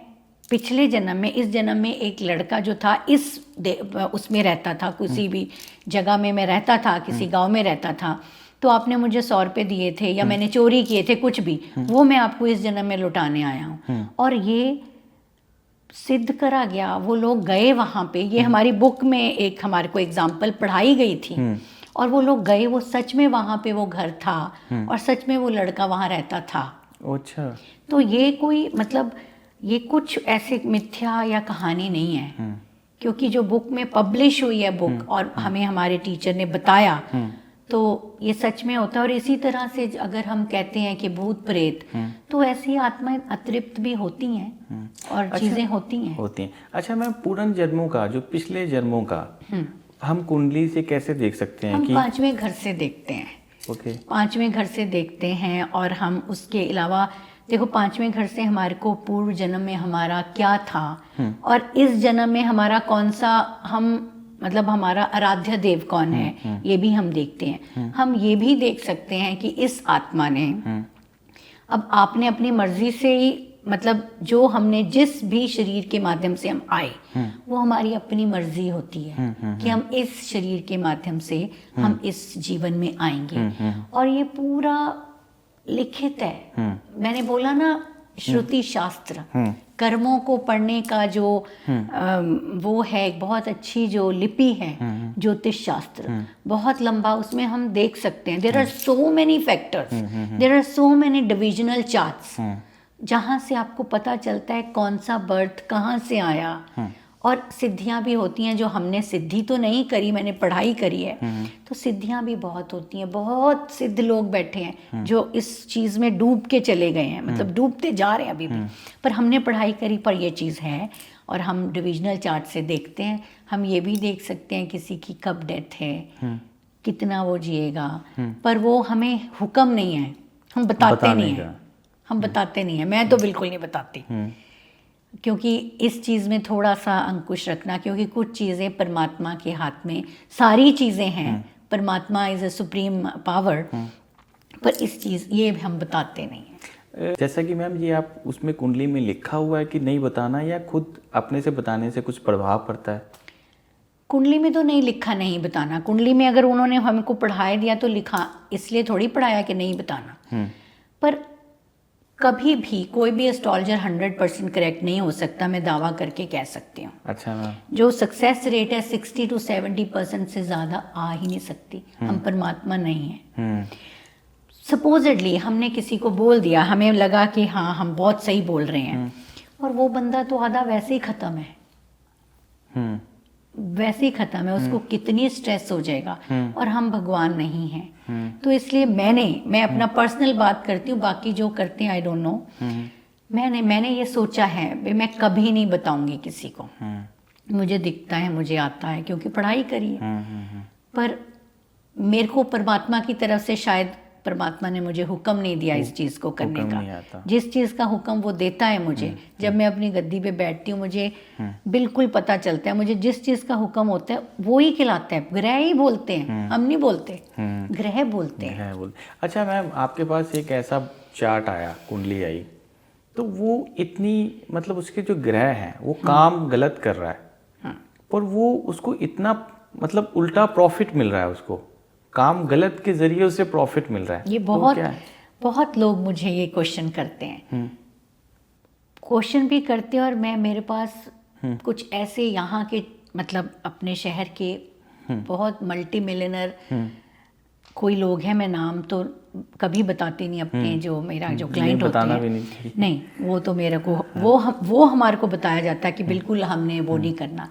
पिछले जन्म में, इस जन्म में एक लड़का जो था उसमें रहता था, किसी भी जगह में मैं रहता था, किसी गांव में रहता था, तो आपने मुझे 100 रुपये दिए थे या मैंने चोरी किए थे कुछ भी, वो मैं आपको इस जन्म में लौटाने आया हूँ। और ये सिद्ध करा गया। वो लोग गए वहाँ पे, ये हमारी बुक में एक हमारे को एग्जाम्पल पढ़ाई गई थी, और वो लोग गए, वो सच में वहाँ पे वो घर था और सच में वो लड़का वहाँ रहता था। अच्छा। तो ये कोई मतलब ये कुछ ऐसे मिथ्या या कहानी नहीं है, क्योंकि जो बुक में पब्लिश हुई है बुक और हमें हमारे टीचर ने बताया, तो ये सच में होता है। और इसी तरह से अगर हम कहते हैं कि भूत प्रेत, तो ऐसी आत्माएं अतृप्त भी होती हैं और चीजें होती हैं। अच्छा मैम, पूर्ण जन्मों का, जो पिछले जन्मों का हम कुंडली से कैसे देख सकते हैं? हम कि 5वें घर से देखते हैं। ओके। 5वें घर से देखते हैं, और हम उसके अलावा देखो 5वें घर से हमारे को पूर्व जन्म में हमारा क्या था और इस जन्म में हमारा कौन सा, हम मतलब हमारा आराध्य देव कौन है, ये भी हम देखते हैं। हम ये भी देख सकते हैं कि इस आत्मा ने, अब आपने अपनी मर्जी से ही, मतलब जो हमने जिस भी शरीर के माध्यम से हम आए, वो हमारी अपनी मर्जी होती है कि हम इस शरीर के माध्यम से हम इस जीवन में आएंगे, और ये पूरा लिखित है। मैंने बोला ना, श्रुति शास्त्र, कर्मों को पढ़ने का जो वो है, एक बहुत अच्छी जो लिपि है, ज्योतिष शास्त्र, बहुत लंबा, उसमें हम देख सकते हैं। There are so many factors, there are so many divisional charts, जहाँ से आपको पता चलता है कौन सा बर्थ कहाँ से आया। और सिद्धियाँ भी होती हैं, जो हमने सिद्धि तो नहीं करी, मैंने पढ़ाई करी है, तो सिद्धियाँ भी बहुत होती हैं। बहुत सिद्ध लोग बैठे हैं जो इस चीज़ में डूब के चले गए हैं, मतलब डूबते जा रहे हैं अभी भी, पर हमने पढ़ाई करी, पर ये चीज़ है। और हम डिविजनल चार्ट से देखते हैं, हम ये भी देख सकते हैं किसी की कब डेथ है, कितना वो जिएगा, पर वो हमें हुक्म नहीं है, हम बताते नहीं हैं, हम बताते नहीं हैं। मैं तो बिल्कुल नहीं बताती, क्योंकि इस चीज़ में थोड़ा सा अंकुश रखना, क्योंकि कुछ चीज़ें परमात्मा के हाथ में, सारी चीज़ें हैं, परमात्मा इज़ अ सुप्रीम पावर, पर इस चीज़ ये हम बताते नहीं हैं। जैसा कि मैम ये आप उसमें कुंडली में लिखा हुआ है कि नहीं बताना, या खुद अपने से बताने से कुछ प्रभाव पड़ता है? कुंडली में तो नहीं लिखा नहीं बताना। कुंडली में अगर उन्होंने हमको पढ़ाया दिया तो लिखा, इसलिए थोड़ी पढ़ाया कि नहीं बताना। पर कभी भी कोई भी एस्ट्रोलॉजर 100% करेक्ट नहीं हो सकता, मैं दावा करके कह सकती हूँ। अच्छा मैम। जो सक्सेस रेट है 60 to 70% से ज़्यादा आ ही नहीं सकती। हम परमात्मा नहीं हैं। सपोजिडली हमने किसी को बोल दिया, हमें लगा कि हाँ हम बहुत सही बोल रहे हैं, और वो बंदा तो आधा वैसे ही ख़त्म है, वैसे ही ख़त्म है, उसको कितनी स्ट्रेस हो जाएगा, और हम भगवान नहीं हैं। तो इसलिए मैं अपना पर्सनल बात करती हूँ, बाकी जो करते हैं आई डोंट नो। मैंने ये सोचा है मैं कभी नहीं बताऊंगी किसी को। मुझे दिखता है, मुझे आता है, क्योंकि पढ़ाई करी है। पर मेरे को परमात्मा की तरफ से शायद परमात्मा ने मुझे हुक्म नहीं दिया इस चीज़ को करने का। जिस चीज़ का हुक्म वो देता है मुझे, जब मैं अपनी गद्दी पे बैठती हूँ, मुझे बिल्कुल पता चलता है, मुझे जिस चीज़ का हुक्म होता है वो ही खिलाता है। ग्रह ही बोलते हैं, हम नहीं बोलते, ग्रह बोलते हैं। अच्छा मैम, आपके पास एक ऐसा चार्ट आया, कुंडली आई, तो वो इतनी, मतलब उसके जो ग्रह हैं वो काम गलत कर रहा है, पर वो उसको इतना, मतलब उल्टा प्रॉफिट मिल रहा है, उसको काम गलत के जरिए उसे प्रॉफिट मिल रहा है। ये बहुत लोग मुझे ये क्वेश्चन करते हैं, क्वेश्चन भी करते हैं, और मेरे पास कुछ ऐसे यहाँ के, मतलब अपने शहर के बहुत मल्टी मिलियनर कोई लोग हैं, मैं नाम तो कभी बताती नहीं अपने, जो मेरा जो क्लाइंट होते बताना हैं भी नहीं चाहिए। नहीं, वो तो मेरे को वो हमारे को बताया जाता है कि बिल्कुल हमने वो नहीं करना।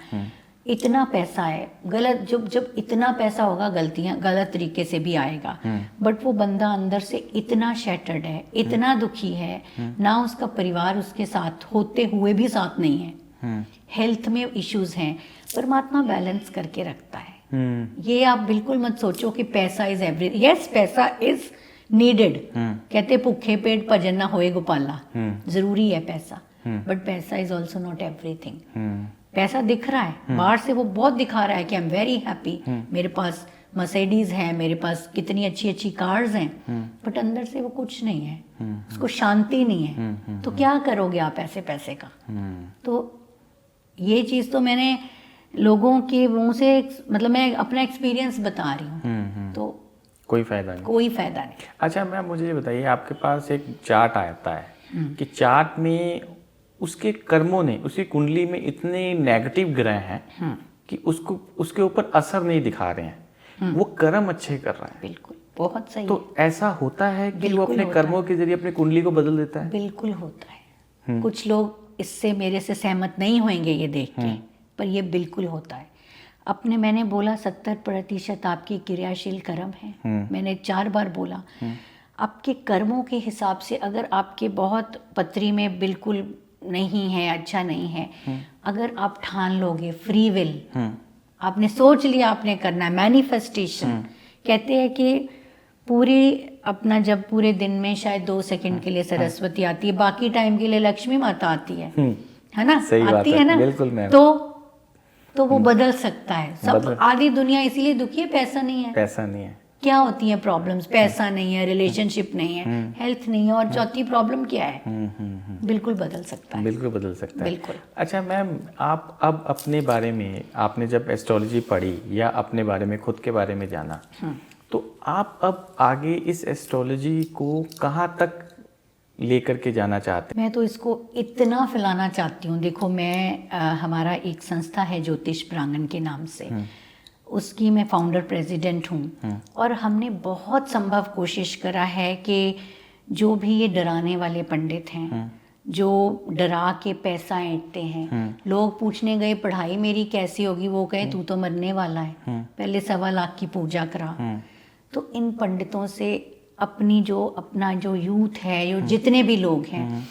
इतना पैसा है, गलत जब इतना पैसा होगा, गलतियां गलत तरीके से भी आएगा, बट वो बंदा अंदर से इतना शैटर्ड है, इतना दुखी है, ना उसका परिवार उसके साथ होते हुए भी साथ नहीं है, हेल्थ में इश्यूज हैं, परमात्मा बैलेंस करके रखता है। ये आप बिल्कुल मत सोचो कि पैसा इज एवरीथिंग। यस, पैसा इज नीडेड, कहते भूखे पेट भजन ना होए गोपाला, जरूरी है पैसा, बट पैसा इज ऑल्सो नॉट एवरीथिंग। पैसा दिख रहा है बाहर से, वो बहुत दिखा रहा है कि आई एम वेरी हैप्पी, मेरे पास मर्सिडीज है, मेरे पास कितनी अच्छी अच्छी कार्स हैं, बट अंदर से वो कुछ नहीं है, उसको शांति नहीं है। तो क्या करोगे आप ऐसे पैसे का? तो ये चीज़ तो मैंने लोगों के मुंह से, मतलब मैं अपना एक्सपीरियंस बता रही हूँ, तो कोई फायदा नहीं, कोई फायदा नहीं। अच्छा मैम, मुझे ये बताइए, आपके पास एक चार्ट आता है कि चार्ट में उसके कर्मों ने, उसकी कुंडली में इतने नेगेटिव ग्रह हैं कि उसको उसके ऊपर असर नहीं दिखा रहे हैं, वो कर्म अच्छे कर रहा है। बिल्कुल, बहुत सही। तो ऐसा होता है कि वो अपने कर्मों के जरिए अपनी कुंडली को बदल देता है? बिल्कुल होता है। कुछ लोग इससे मेरे से सहमत नहीं होंगे ये देख के, पर ये बिल्कुल होता है। अपने मैंने बोला 70% आपकी क्रियाशील कर्म है, मैंने 4 बार बोला। आपके कर्मों के हिसाब से अगर आपके बहुत पत्री में बिल्कुल नहीं है, अच्छा नहीं है, अगर आप ठान लोगे, फ्री विल, आपने सोच लिया आपने करना है, मैनिफेस्टेशन कहते हैं कि पूरी अपना, जब पूरे दिन में शायद 2 सेकंड के लिए सरस्वती आती है, बाकी टाइम के लिए लक्ष्मी माता आती है ना? सही आती बात है ना? बिल्कुल मैम। तो वो बदल सकता है सब। आधी दुनिया इसीलिए दुखी है, पैसा नहीं है। पैसा नहीं है। क्या होती है प्रॉब्लम्स? पैसा नहीं है, रिलेशनशिप नहीं है, हेल्थ नहीं है, और चौथी प्रॉब्लम क्या है? बिल्कुल बदल सकता है, बिल्कुल बदल सकता है, बिल्कुल। अच्छा मैम, आप अब अपने बारे में, आपने जब एस्ट्रोलॉजी पढ़ी या अपने बारे में, खुद के बारे में जाना, तो आप अब आगे इस एस्ट्रोलॉजी को कहाँ तक लेकर के जाना चाहते हैं? मैं तो इसको इतना फैलाना चाहती हूँ। देखो, मैं हमारा एक संस्था है ज्योतिष प्रांगण के नाम से, उसकी मैं फाउंडर प्रेसिडेंट हूँ, और हमने बहुत संभव कोशिश करा है कि जो भी ये डराने वाले पंडित हैं, जो डरा के पैसा ऐंठते हैं, लोग पूछने गए पढ़ाई मेरी कैसी होगी, वो कहे तू तो मरने वाला है, पहले 1.25 लाख की पूजा करा। तो इन पंडितों से अपना जो यूथ है, जो जितने भी लोग हैं,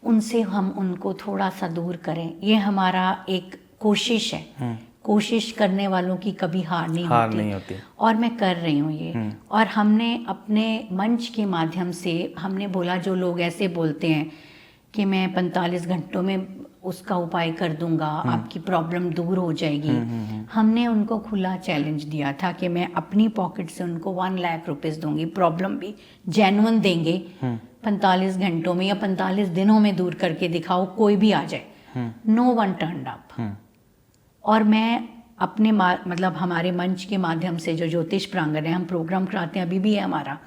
उनसे हम उनको थोड़ा सा दूर करें, ये हमारा एक कोशिश है। कोशिश करने वालों की कभी हार नहीं होती। और मैं कर रही हूँ ये। और हमने अपने मंच के माध्यम से हमने बोला, जो लोग ऐसे बोलते हैं कि मैं 45 घंटों में उसका उपाय कर दूंगा, आपकी प्रॉब्लम दूर हो जाएगी, हमने उनको खुला चैलेंज दिया था कि मैं अपनी पॉकेट से उनको 1 लाख रुपीस दूंगी, प्रॉब्लम भी जेन्युइन देंगे, 45 घंटों में या 45 दिनों में दूर करके दिखाओ, कोई भी आ जाए। No one turned up. और मैं अपने मतलब हमारे मंच के माध्यम से, जो ज्योतिष प्रांगण है, हम प्रोग्राम कराते हैं, अभी भी है हमारा,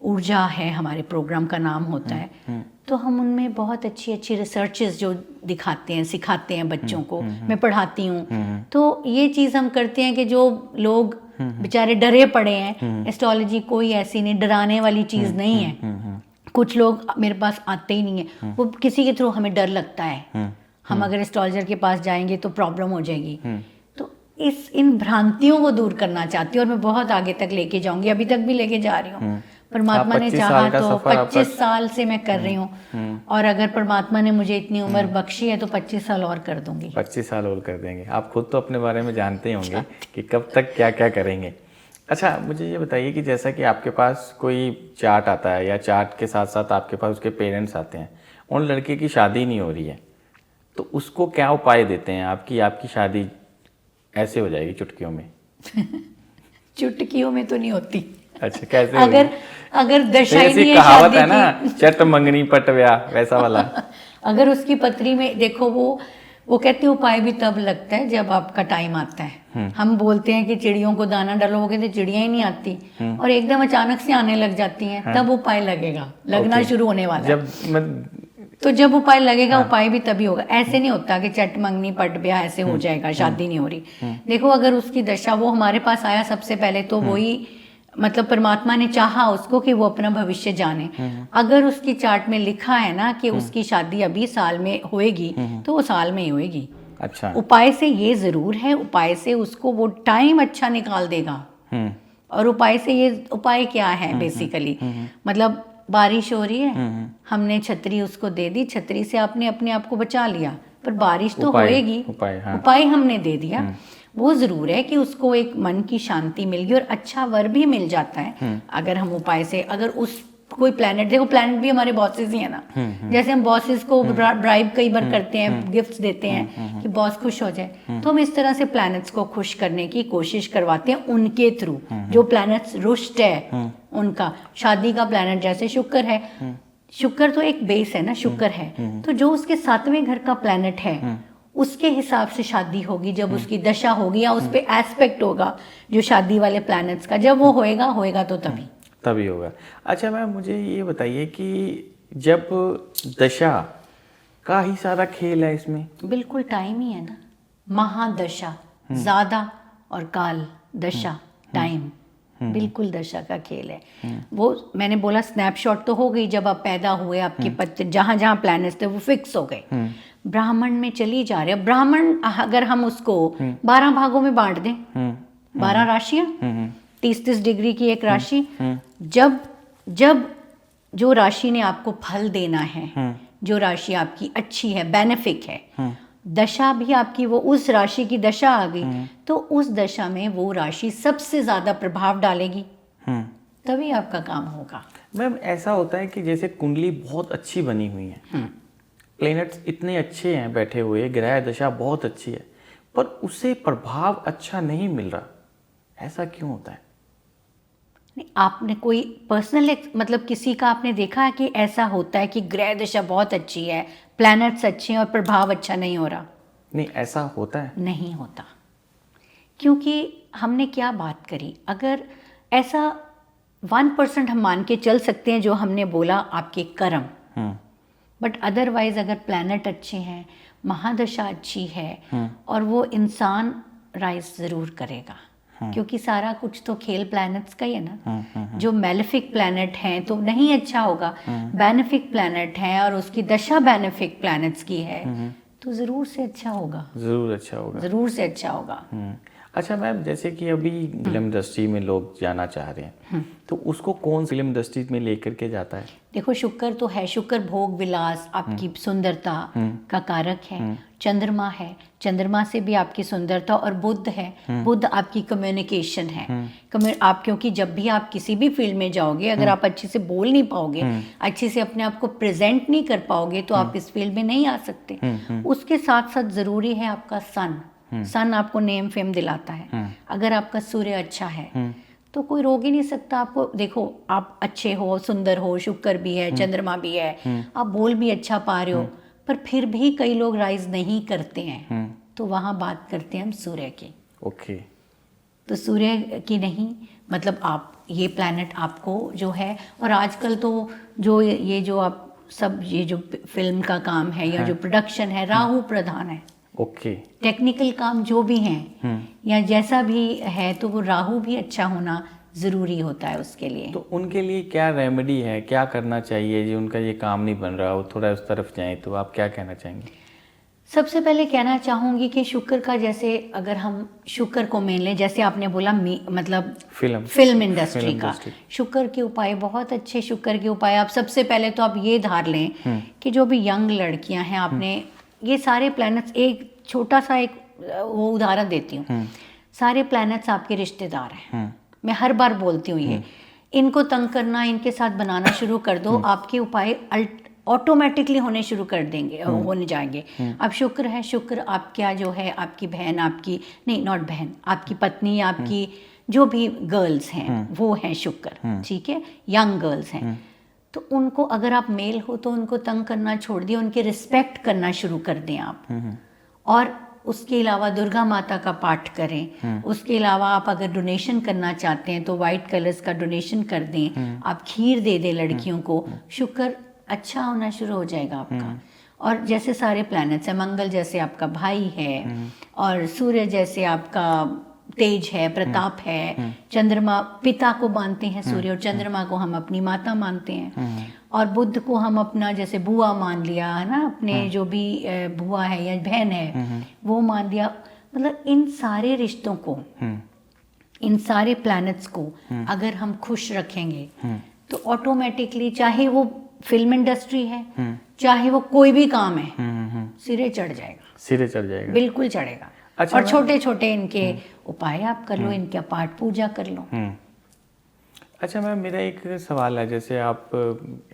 ऊर्जा है हमारे प्रोग्राम का नाम होता है। तो हम उनमें बहुत अच्छी अच्छी रिसर्चेस जो दिखाते हैं, सिखाते हैं बच्चों को, मैं पढ़ाती हूँ। तो ये चीज़ हम करते हैं कि जो लोग बेचारे डरे पड़े हैं, एस्ट्रोलॉजी कोई ऐसी नहीं, डराने वाली चीज़ नहीं है। कुछ लोग मेरे पास आते ही नहीं है, वो किसी के थ्रू, हमें डर लगता है, हम अगर एस्ट्रोलॉजर के पास जाएंगे तो प्रॉब्लम हो जाएगी। तो इन भ्रांतियों को दूर करना चाहती हूँ, और मैं बहुत आगे तक लेके जाऊंगी, अभी तक भी लेके जा रही हूँ। परमात्मा ने चाहा तो 25 साल से मैं कर रही हूँ, और अगर परमात्मा ने मुझे इतनी उम्र बख्शी है तो 25 साल और कर दूंगी। 25 साल और कर देंगे। आप खुद तो अपने बारे में जानते ही होंगे कि कब तक क्या क्या करेंगे। अच्छा, मुझे ये बताइए कि जैसा कि आपके पास कोई चार्ट आता है, या चार्ट के साथ साथ आपके पास उसके पेरेंट्स आते हैं, उन लड़के की शादी नहीं हो रही है, तो उसको क्या उपाय देते हैं आपकी शादी ऐसे हो जाएगी चुटकियों में? चुटकियों में तो नहीं होती। अच्छा, कैसे? अगर दशा ही नहीं है, कहावत है ना, चट मंगनी पट ब्याह, वैसा वाला। अगर उसकी पत्री में देखो, वो कहते हैं उपाय भी तब लगता है जब आपका टाइम आता है। हम बोलते हैं कि चिड़ियों को दाना डालो, वो कहते चिड़ियां ही नहीं आती, और एकदम अचानक से आने लग जाती हैं, तब उपाय लगना शुरू होने वाला है। तो जब उपाय लगेगा, उपाय भी तभी होगा। ऐसे नहीं होता कि चट मंगनी पट ब्याह ऐसे हो जाएगा, शादी नहीं हो रही। देखो, अगर उसकी दशा, वो हमारे पास आया सबसे पहले, तो वही मतलब परमात्मा ने चाहा उसको कि वो अपना भविष्य जाने, अगर उसकी चार्ट में लिखा है ना कि उसकी शादी अभी साल में होएगी तो वो साल में ही होएगी। अच्छा। उपाय से ये जरूर है, उपाय से उसको वो टाइम अच्छा निकाल देगा। और उपाय से ये उपाय क्या है बेसिकली, मतलब बारिश हो रही है, हमने छतरी उसको दे दी, छतरी से आपने अपने आप को बचा लिया, पर बारिश तो होएगी, उपाय हमने दे दिया। वो जरूर है कि उसको एक मन की शांति मिल गई और अच्छा वर भी मिल जाता है अगर हम उपाय से, अगर उस कोई प्लैनेट, देखो प्लैनेट भी हमारे बॉसेस ही है ना, जैसे हम बॉसेस को ब्राइब कई बार करते हैं, गिफ्ट्स देते हैं कि बॉस खुश हो जाए, तो हम इस तरह से प्लैनेट्स को खुश करने की कोशिश करवाते हैं उनके थ्रू। जो प्लैनेट्स रुष्ट है उनका, शादी का प्लैनेट जैसे शुक्र है, शुक्र तो एक बेस है ना, शुक्र है, तो जो उसके 7वें घर का प्लैनेट है उसके हिसाब से शादी होगी, जब उसकी दशा होगी या उस पे एस्पेक्ट होगा जो शादी वाले प्लैनेट्स का, जब वो होएगा तो तभी होगा। अच्छा मैम, मुझे ये बताइए कि जब दशा का ही सारा खेल है इसमें? बिल्कुल टाइम ही है ना, महादशा ज्यादा और काल दशा टाइम, बिल्कुल दशा का खेल है। वो मैंने बोला स्नैपशॉट तो हो गई, जब आप पैदा हुए आपके पत्ते जहां जहां प्लैनेट्स थे वो फिक्स हो गए, ब्राह्मण में चली जा रहे हैं। ब्राह्मण अगर हम उसको 12 भागों में बांट दें, 12 राशियां, 30-30 डिग्री की एक राशि, जब जो राशि ने आपको फल देना है, जो राशि आपकी अच्छी है, बेनिफिक है, दशा भी आपकी वो उस राशि की दशा आ गई, तो उस दशा में वो राशि सबसे ज्यादा प्रभाव डालेगी, तभी आपका काम होगा। मैम ऐसा होता है कि जैसे कुंडली बहुत अच्छी बनी हुई है, प्लैनेट्स इतने अच्छे हैं बैठे हुए, ग्रह दशा बहुत अच्छी है, पर उसे प्रभाव अच्छा नहीं मिल रहा, ऐसा क्यों होता है? आपने कोई पर्सनल मतलब किसी का आपने देखा है कि ऐसा होता है कि ग्रह दशा बहुत अच्छी है, प्लैनेट्स अच्छे हैं और प्रभाव अच्छा नहीं हो रहा? नहीं, ऐसा होता है? नहीं होता, क्योंकि हमने क्या बात करी, अगर ऐसा 1% हम मान के चल सकते हैं जो हमने बोला आपके कर्म, बट अदरवाइज अगर प्लैनेट अच्छे हैं, महादशा अच्छी है, और वो इंसान राइज जरूर करेगा, क्योंकि सारा कुछ तो खेल प्लैनेट्स का ही है ना। जो मेलेफिक प्लैनेट हैं तो नहीं अच्छा होगा, बेनिफिक प्लैनेट है और उसकी दशा बेनिफिक प्लैनेट्स की है तो जरूर से अच्छा होगा, जरूर अच्छा होगा, जरूर से अच्छा होगा। अच्छा मैम, जैसे कि अभी फिल्म इंडस्ट्री में लोग जाना चाह रहे हैं, तो उसको कौन फिल्म इंडस्ट्री में लेकर के जाता है? देखो शुक्र तो है, शुक्र भोग विलास, आपकी सुंदरता का कारक है। चंद्रमा है, चंद्रमा से भी आपकी सुंदरता, और बुध है, बुध आपकी कम्युनिकेशन है। आप क्योंकि जब भी आप किसी भी फील्ड में जाओगे, अगर आप अच्छे से बोल नहीं पाओगे, अच्छे से अपने आप को प्रेजेंट नहीं कर पाओगे, तो आप इस फील्ड में नहीं आ सकते। उसके साथ साथ जरूरी है आपका सन आपको नेम फेम दिलाता है। अगर आपका सूर्य अच्छा है तो कोई रोक ही नहीं सकता आपको। देखो आप अच्छे हो, सुंदर हो, शुक्र भी है, चंद्रमा भी है, आप बोल भी अच्छा पा रहे हो, पर फिर भी कई लोग राइज नहीं करते हैं, तो वहां बात करते हैं हम सूर्य की। ओके। तो सूर्य की नहीं, मतलब आप ये प्लैनेट आपको जो है, और आजकल तो जो ये जो आप सब ये जो फिल्म का काम है या जो प्रोडक्शन है, राहु प्रधान है। ओके। टेक्निकल काम जो भी हैं या जैसा भी है, तो वो राहु भी अच्छा होना ज़रूरी होता है उसके लिए। तो उनके लिए क्या रेमेडी है, क्या करना चाहिए जी? उनका ये काम नहीं बन रहा, वो थोड़ा उस तरफ जाए, तो आप क्या कहना चाहेंगे? सबसे पहले कहना चाहूँगी कि शुक्र का, जैसे अगर हम शुक्र को मान लें, जैसे आपने बोला मतलब फिल्म इंडस्ट्री का, शुक्र के उपाय बहुत अच्छे। शुक्र के उपाय आप सबसे पहले तो आप ये धार लें कि जो भी यंग लड़कियां हैं, आपने ये सारे प्लैनेट्स, एक छोटा सा एक वो उदाहरण देती हूँ, सारे प्लैनेट्स आपके रिश्तेदार हैं। मैं हर बार बोलती हूँ ये, इनको तंग करना, इनके साथ बनाना शुरू कर दो, आपके उपाय ऑटोमेटिकली होने शुरू कर देंगे, होने जाएंगे। अब शुक्र है, शुक्र आपका जो है, आपकी बहन, आपकी नहीं, नॉट बहन, आपकी पत्नी, आपकी जो भी गर्ल्स हैं वो हैं शुक्र, ठीक है, यंग गर्ल्स हैं, तो उनको अगर आप मेल हो तो उनको तंग करना छोड़ दिए, उनके रिस्पेक्ट करना शुरू कर दें आप। और उसके अलावा दुर्गा माता का पाठ करें। उसके अलावा आप अगर डोनेशन करना चाहते हैं तो वाइट कलर्स का डोनेशन कर दें, आप खीर दे दें लड़कियों को, शुक्र अच्छा होना शुरू हो जाएगा आपका। और जैसे सारे प्लैनेट्स हैं, मंगल जैसे आपका भाई है, और सूर्य जैसे आपका तेज है, प्रताप है। चंद्रमा पिता को मानते हैं सूर्य, और चंद्रमा को हम अपनी माता मानते हैं। और बुध को हम अपना जैसे बुआ मान लिया है ना, अपने जो भी बुआ है या बहन है वो मान लिया। मतलब इन सारे रिश्तों को, इन सारे प्लैनेट्स को अगर हम खुश रखेंगे तो ऑटोमेटिकली, चाहे वो फिल्म इंडस्ट्री है, चाहे वो कोई भी काम है, सिरे चढ़ जाएगा, सिरे चढ़ जाएगा, बिल्कुल चढ़ेगा। अच्छा, और छोटे छोटे इनके उपाय आप कर लो, इनका पाठ पूजा कर लो। अच्छा मैम, मेरा एक सवाल है, जैसे आप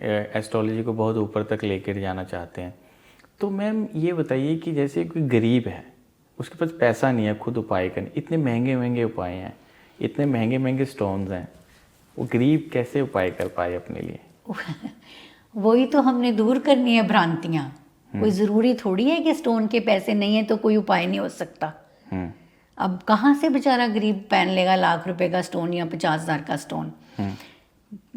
एस्ट्रोलॉजी को बहुत ऊपर तक लेकर जाना चाहते हैं, तो मैम ये बताइए कि जैसे कोई गरीब है, उसके पास पैसा नहीं है खुद उपाय करने, इतने महंगे महंगे उपाय हैं, इतने महंगे महंगे स्टोन्स हैं, वो गरीब कैसे उपाय कर पाए अपने लिए? वही तो हमने दूर करनी है भ्रांतियाँ। कोई ज़रूरी थोड़ी है कि स्टोन के पैसे नहीं है तो कोई उपाय नहीं हो सकता। अब कहाँ से बेचारा गरीब पहन लेगा लाख रुपए का स्टोन या 50,000 का स्टोन?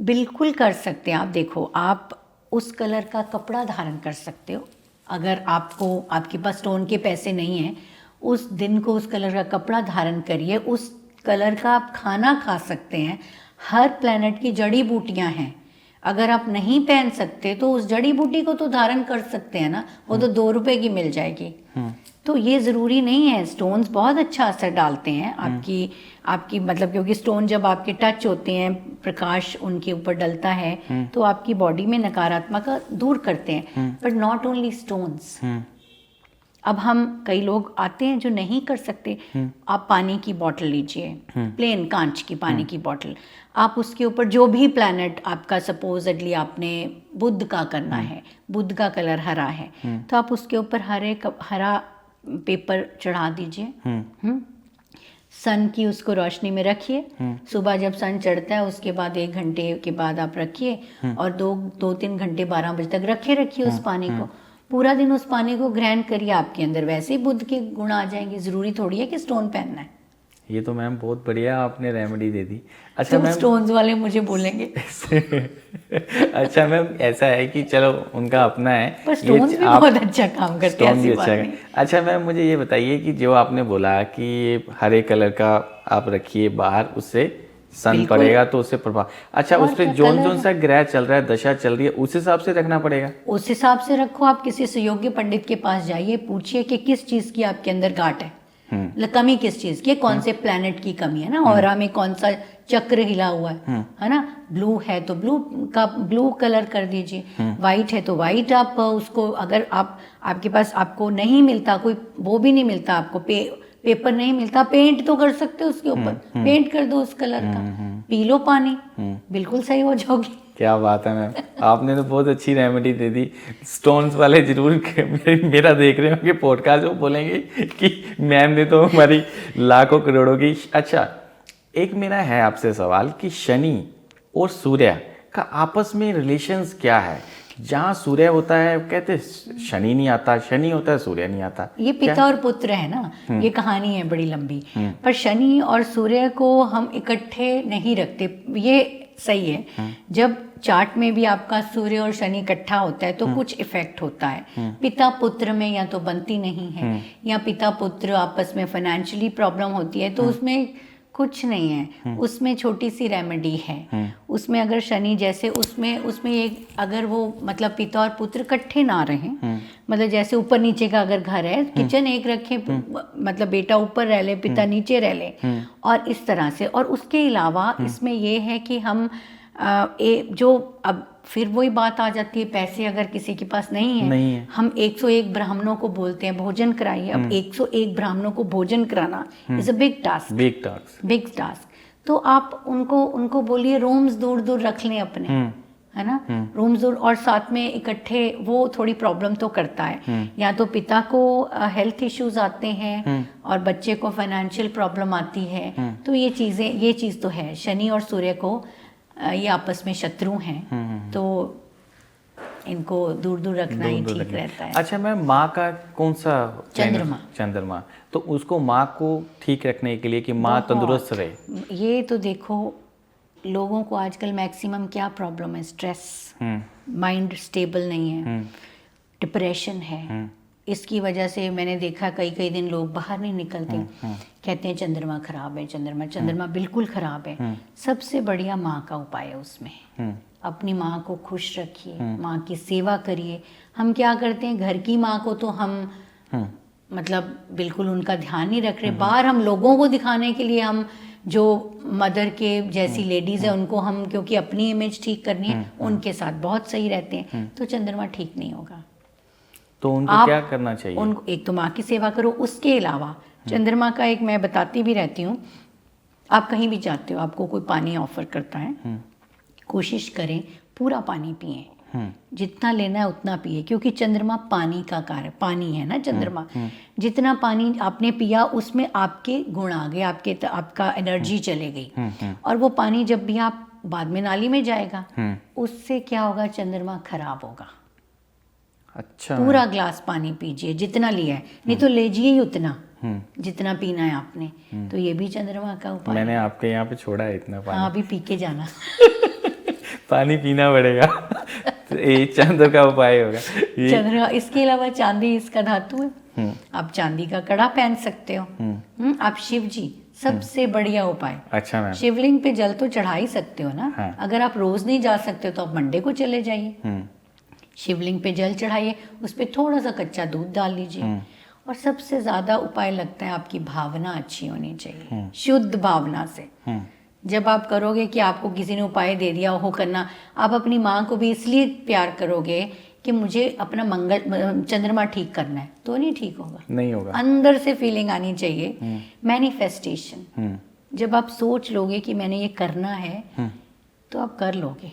बिल्कुल कर सकते हैं। आप देखो, आप उस कलर का कपड़ा धारण कर सकते हो। अगर आपके पास स्टोन के पैसे नहीं हैं, उस दिन को उस कलर का कपड़ा धारण करिए, उस कलर का आप खाना खा सकते हैं। हर प्लेनेट की जड़ी बूटियां हैं। अगर आप नहीं पहन सकते तो उस जड़ी बूटी को तो धारण कर सकते हैं ना, वो तो 2 रुपए की मिल जाएगी। तो ये ज़रूरी नहीं है। स्टोन्स बहुत अच्छा असर डालते हैं आपकी मतलब, क्योंकि स्टोन जब आपके टच होते हैं, प्रकाश उनके ऊपर डलता है तो आपकी बॉडी में नकारात्मक दूर करते हैं। But not only stones. अब हम कई लोग आते हैं जो नहीं कर सकते। आप पानी की बोतल लीजिए, प्लेन कांच की पानी की बोतल, आप उसके ऊपर जो भी प्लैनेट आपका, सपोजडली आपने बुध का करना है, बुध का कलर हरा है, तो आप उसके ऊपर हरा पेपर चढ़ा दीजिए। सन की उसको रोशनी में रखिए। सुबह जब सन चढ़ता है उसके बाद 1 घंटे के बाद आप रखिए, और 2-3 घंटे 12 बजे तक रखिए उस पानी को। पूरा दिन उस पानी को ग्रहण करिए, आपके अंदर वैसे ही बुध के गुण आ जाएंगे। ज़रूरी थोड़ी है कि स्टोन पहनना है। ये तो मैम बहुत बढ़िया आपने रेमेडी दे दी। अच्छा तो मैम, स्टोन्स वाले मुझे बोलेंगे। अच्छा मैम, ऐसा है कि चलो उनका अपना है, पर स्टोन्स भी बहुत अच्छा काम करते हैं, ऐसी बात नहीं। अच्छा मैम, मुझे ये बताइए कि जो आपने बोला कि हरे कलर का आप रखिए बाहर, उससे सन पड़ेगा तो उससे प्रभाव, अच्छा उस पर जोन सा ग्रह चल रहा है, दशा चल रही है, उस हिसाब से रखना पड़ेगा? उस हिसाब से रखो। आप किसी सुयोग्य पंडित के पास जाइए, पूछिए कि किस चीज़ की आपके अंदर घाट है, कमी किस चीज़ की, कौन से प्लैनेट की कमी है ना, ऑरा में कौन सा चक्र हिला हुआ है ना। ब्लू है तो ब्लू कलर कर दीजिए, वाइट है तो वाइट। आप उसको, अगर आपके पास आपको नहीं मिलता, कोई वो भी नहीं मिलता आपको, पेपर नहीं मिलता, पेंट तो कर सकते हो उसके ऊपर, पेंट कर दो उस कलर का, पी लो पानी, बिल्कुल सही हो जाओगी। क्या बात है मैम, आपने तो बहुत अच्छी रेमेडी दे दी। स्टोन्स वाले जरूर मेरा देख रहे होंगे पॉडकास्ट, वो बोलेंगे कि मैम ने तो हमारी लाखों करोड़ों की। अच्छा, एक मेरा है आपसे सवाल कि शनि और सूर्य का आपस में रिलेशंस क्या है? जहाँ सूर्य होता है कहते शनि नहीं आता, शनि होता है सूर्य नहीं आता। ये पिता और पुत्र है ना, ये कहानी है बड़ी लंबी। पर शनि और सूर्य को हम इकट्ठे नहीं रखते, ये सही है। जब चार्ट में भी आपका सूर्य और शनि इकट्ठा होता है तो कुछ इफेक्ट होता है। पिता पुत्र में या तो बनती नहीं है, या पिता पुत्र आपस में फाइनेंशियली प्रॉब्लम होती है, तो उसमें कुछ नहीं है, उसमें छोटी सी रेमेडी है। उसमें अगर शनि जैसे उसमें एक, अगर वो मतलब पिता और पुत्र इकट्ठे ना रहें, मतलब जैसे ऊपर नीचे का अगर घर है, किचन एक रखें, मतलब बेटा ऊपर रह ले, पिता नीचे रह ले, और इस तरह से। और उसके अलावा इसमें ये है कि हम जो, अब फिर वही बात आ जाती है, पैसे अगर किसी के पास नहीं है, हम 101 ब्राह्मणों को बोलते हैं भोजन कराइए। अब 101 ब्राह्मणों को भोजन कराना इज अ बिग टास्क। तो आप उनको बोलिए रूम्स दूर दूर रख लें अपने, है ना, रूम्स दूर, और साथ में इकट्ठे, वो थोड़ी प्रॉब्लम तो करता है। या तो पिता को हेल्थ इश्यूज आते हैं और बच्चे को फाइनेंशियल प्रॉब्लम आती है। तो ये चीज़ तो है। शनि और सूर्य को ये आपस में शत्रु हैं, तो इनको दूर दूर रखना ही ठीक रहता है। अच्छा मैम, माँ का कौन सा? चंद्रमा। तो उसको, माँ को ठीक रखने के लिए कि माँ तंदुरुस्त रहे, ये तो देखो, लोगों को आजकल मैक्सिमम क्या प्रॉब्लम है? स्ट्रेस, माइंड स्टेबल नहीं है, डिप्रेशन है, इसकी वजह से मैंने देखा कई कई दिन लोग बाहर नहीं निकलते, कहते हैं चंद्रमा खराब है, चंद्रमा बिल्कुल खराब है। सबसे बढ़िया माँ का उपाय है उसमें। अपनी माँ को खुश रखिए, माँ की सेवा करिए। हम क्या करते हैं, घर की माँ को तो हम मतलब बिल्कुल उनका ध्यान नहीं रख रहे, बाहर हम लोगों को दिखाने के लिए हम जो मदर के जैसी लेडीज है उनको हम, क्योंकि अपनी इमेज ठीक करनी है, उनके साथ बहुत सही रहते हैं, तो चंद्रमा ठीक नहीं होगा। तो उनको क्या करना चाहिए? उनको एक तो माँ की सेवा करो, उसके अलावा चंद्रमा का एक मैं बताती भी रहती हूँ, आप कहीं भी जाते हो, आपको कोई पानी ऑफर करता है, कोशिश करें पूरा पानी पिए, जितना लेना है उतना पिए, क्योंकि चंद्रमा पानी का कार्य, पानी है ना चंद्रमा। जितना पानी आपने पिया उसमें आपके गुण आ गए, आपका एनर्जी चले गई, और वो पानी जब भी आप बाद में नाली में जाएगा, उससे क्या होगा, चंद्रमा खराब होगा। अच्छा, पूरा ग्लास पानी पीजिए जितना लिया है, नहीं तो लीजिए ही उतना जितना पीना है आपने। तो ये भी चंद्रमा का उपाय। मैंने आपके यहाँ पे छोड़ा है इतना पानी। हाँ, अभी पी के जाना। पानी पीना पड़ेगा। तो ये चंद्र का उपाय होगा ये। चंद्र, इसके अलावा चांदी इसका धातु है, आप चांदी का कड़ा पहन सकते हो। आप शिव जी, सबसे बढ़िया उपाय। अच्छा मैम। शिवलिंग पे जल तो चढ़ा ही सकते हो ना। हाँ। अगर आप रोज नहीं जा सकते हो तो आप मंडे को चले जाइए, शिवलिंग पे जल चढ़ाइए, उस पर थोड़ा सा कच्चा दूध डाल लीजिए। और सबसे ज्यादा उपाय लगता है आपकी भावना अच्छी होनी चाहिए, शुद्ध भावना से। जब आप करोगे कि आपको किसी ने उपाय दे दिया वो करना, आप अपनी माँ को भी इसलिए प्यार करोगे कि मुझे अपना चंद्रमा ठीक करना है, तो नहीं ठीक होगा, नहीं होगा। अंदर से फीलिंग आनी चाहिए, मैनिफेस्टेशन। जब आप सोच लोगे कि मैंने ये करना है, तो आप कर लोगे।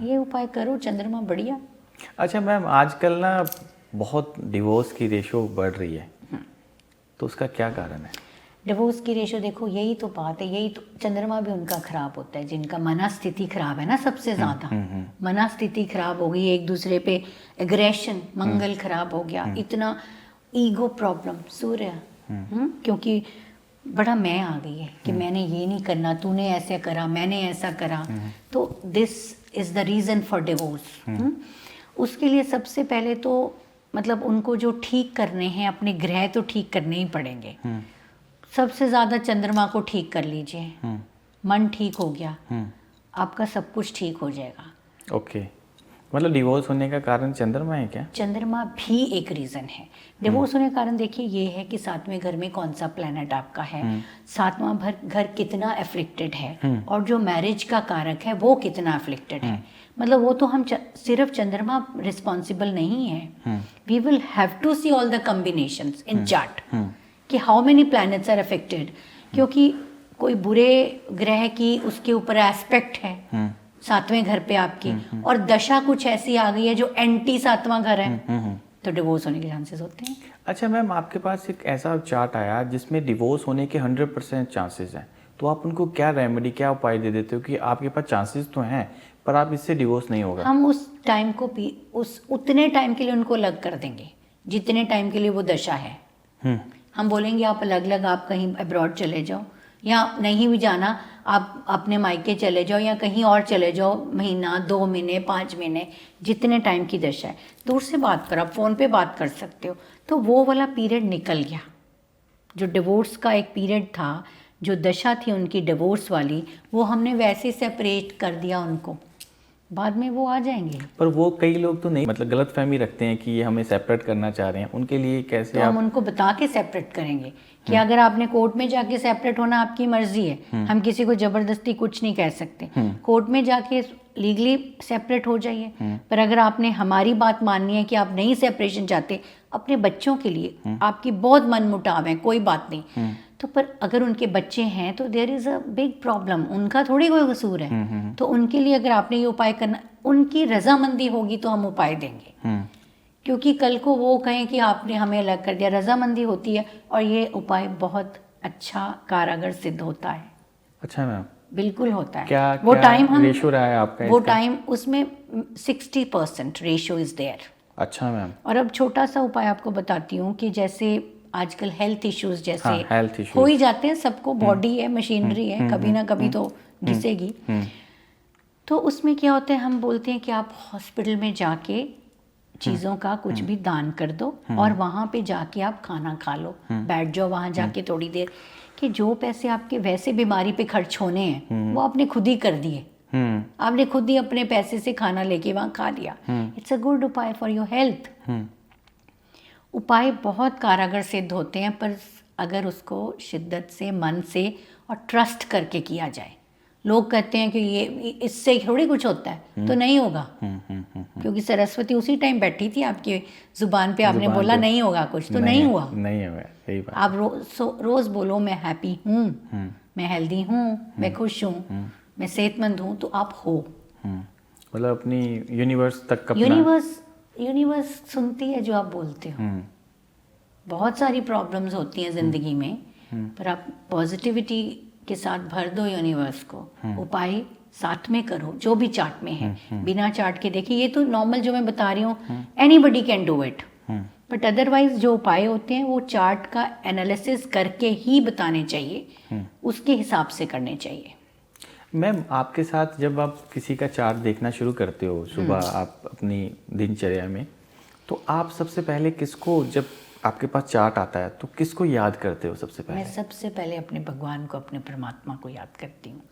ये उपाय करो, चंद्रमा बढ़िया। अच्छा मैम, आजकल ना बहुत डिवोर्स की रेशो बढ़ रही है, तो उसका क्या कारण है? डिवोर्स की रेशो देखो, यही तो बात है, यही तो चंद्रमा भी उनका खराब होता है जिनका मनस्थिति खराब है ना, सबसे ज्यादा मनस्थिति खराब हो गई, एक दूसरे पे एग्रेशन, मंगल खराब हो गया, इतना ईगो प्रॉब्लम, सूर्य, क्योंकि बड़ा मैं आ गई है कि मैंने ये नहीं करना, तूने ऐसे करा, मैंने ऐसा करा, तो this is the reason for divorce. उसके लिए सबसे पहले तो मतलब उनको जो ठीक करने हैं, अपने ग्रह तो ठीक करने ही पड़ेंगे। सबसे ज्यादा चंद्रमा को ठीक कर लीजिए, मन ठीक हो गया, आपका सब कुछ ठीक हो जाएगा। ओके, मतलब डिवोर्स होने का कारण चंद्रमा है क्या? चंद्रमा भी एक रीजन है। डिवोर्स होने का कारण देखिए ये है कि सातवें घर में कौन सा प्लेनेट आपका है, सातवां घर कितना अफ्लिक्टेड है, और जो मैरिज का कारक है वो कितना अफ्लिक्टेड है। मतलब वो तो हम सिर्फ चंद्रमा रिस्पॉन्सिबल नहीं है, we will have to see all the combinations in chart कि how many planets are affected, क्योंकि कोई बुरे ग्रह की उसके ऊपर एस्पेक्ट है सातवें घर पे आपकी, और दशा कुछ ऐसी आ गई है जो एंटी सातवां घर है, तो डिवोर्स होने के चांसेस होते हैं। अच्छा मैम, आपके पास एक ऐसा चार्ट आया जिसमें डिवोर्स होने के 100% चांसेस हैं, तो आप उनको क्या रेमेडी, क्या उपाय दे देते हो कि आपके पास चांसेस तो हैं पर आप इससे डिवोर्स नहीं होगा? हम उस टाइम को उतने टाइम के लिए उनको अलग कर देंगे जितने टाइम के लिए वो दशा है। हम बोलेंगे आप अलग अलग, आप कहीं अब्रॉड चले जाओ, या नहीं भी जाना आप अपने मायके चले जाओ, या कहीं और चले जाओ, महीना, 2 महीने, 5 महीने, जितने टाइम की दशा है। दूर से बात करो, आप फ़ोन पे बात कर सकते हो। तो वो वाला पीरियड निकल गया, जो डिवोर्स का एक पीरियड था, जो दशा थी उनकी डिवोर्स वाली, वो हमने वैसे सेपरेट कर दिया उनको, बाद में वो आ जाएंगे। पर वो कई लोग तो नहीं, मतलब गलत फहमी रखते हैं कि ये हमें सेपरेट करना चाह रहे हैं, उनके लिए कैसे? तो हम उनको बता के सेपरेट करेंगे कि अगर आपने कोर्ट में जाके सेपरेट होना आपकी मर्जी है, हम किसी को जबरदस्ती कुछ नहीं कह सकते। कोर्ट में जाके लीगली सेपरेट हो जाइए, पर अगर आपने हमारी बात माननी है कि आप नहीं सेपरेशन चाहते अपने बच्चों के लिए, आपकी बहुत मनमुटाव है, कोई बात नहीं, तो पर अगर उनके बच्चे हैं तो there is a big problem, उनका थोड़ी कोई कसूर है। तो उनके लिए अगर आपने ये उपाय करना, उनकी रजामंदी होगी तो हम उपाय देंगे, क्योंकि कल को वो कहें कि आपने हमें अलग कर दिया, रजामंदी होती है, और ये उपाय बहुत अच्छा कारगर सिद्ध होता है। अच्छा मैम, बिल्कुल होता है। क्या वो टाइम हम रेशो रहा है आपका? वो टाइम उसमें 60% रेशो इज देयर। अच्छा मैम। और अब छोटा सा उपाय आपको बताती हूँ कि जैसे आजकल हेल्थ इश्यूज जैसे हेल्थ इश्यूज हो ही जाते हैं सबको, बॉडी है, मशीनरी है, कभी ना कभी तो घिसेगी। तो उसमें क्या होता है, हम बोलते हैं कि आप हॉस्पिटल में जाके चीज़ों का कुछ भी दान कर दो और वहाँ पे जाके आप खाना खा लो, बैठ जाओ वहाँ जाके थोड़ी देर, कि जो पैसे आपके वैसे बीमारी पे खर्च होने हैं वो आपने खुद ही कर दिए। आपने खुद ही अपने पैसे से खाना लेके वहाँ खा लिया। इट्स अ गुड उपाय फॉर योर हेल्थ। उपाय बहुत कारगर सिद्ध होते हैं, पर अगर उसको शिद्दत से, मन से और ट्रस्ट करके किया जाए। लोग कहते हैं कि ये इससे थोड़ी कुछ होता है, तो नहीं होगा। क्योंकि सरस्वती उसी टाइम बैठी थी आपकी जुबान पे, आपने बोला नहीं होगा कुछ, तो नहीं हुआ। नहीं हुआ, सही बात। आप रोज बोलो मैं हैप्पी हूँ, मैं हेल्दी हूँ, मैं खुश हूँ, मैं सेहतमंद हूँ, तो आप हो। मतलब अपनी यूनिवर्स तक अपना यूनिवर्स सुनती है जो आप बोलते हो। बहुत सारी प्रॉब्लम्स होती हैं ज़िंदगी में, पर आप पॉजिटिविटी के साथ भर दो यूनिवर्स को। उपाय साथ में करो, जो भी चार्ट में है, बिना चार्ट के देखिए। ये तो नॉर्मल जो मैं बता रही हूँ, anybody can do it, but otherwise जो उपाय होते हैं वो चार्ट का एनालिसिस करके ही बताने चाहिए, उसके हिसाब से करने चाहिए। मैम, आपके साथ जब आप किसी का चार्ट देखना शुरू करते हो सुबह आप अपनी दिनचर्या में, तो आप सबसे पहले किसको, जब आपके पास चार्ट आता है तो किसको याद करते हो सबसे पहले? मैं सबसे पहले अपने भगवान को, अपने परमात्मा को याद करती हूँ।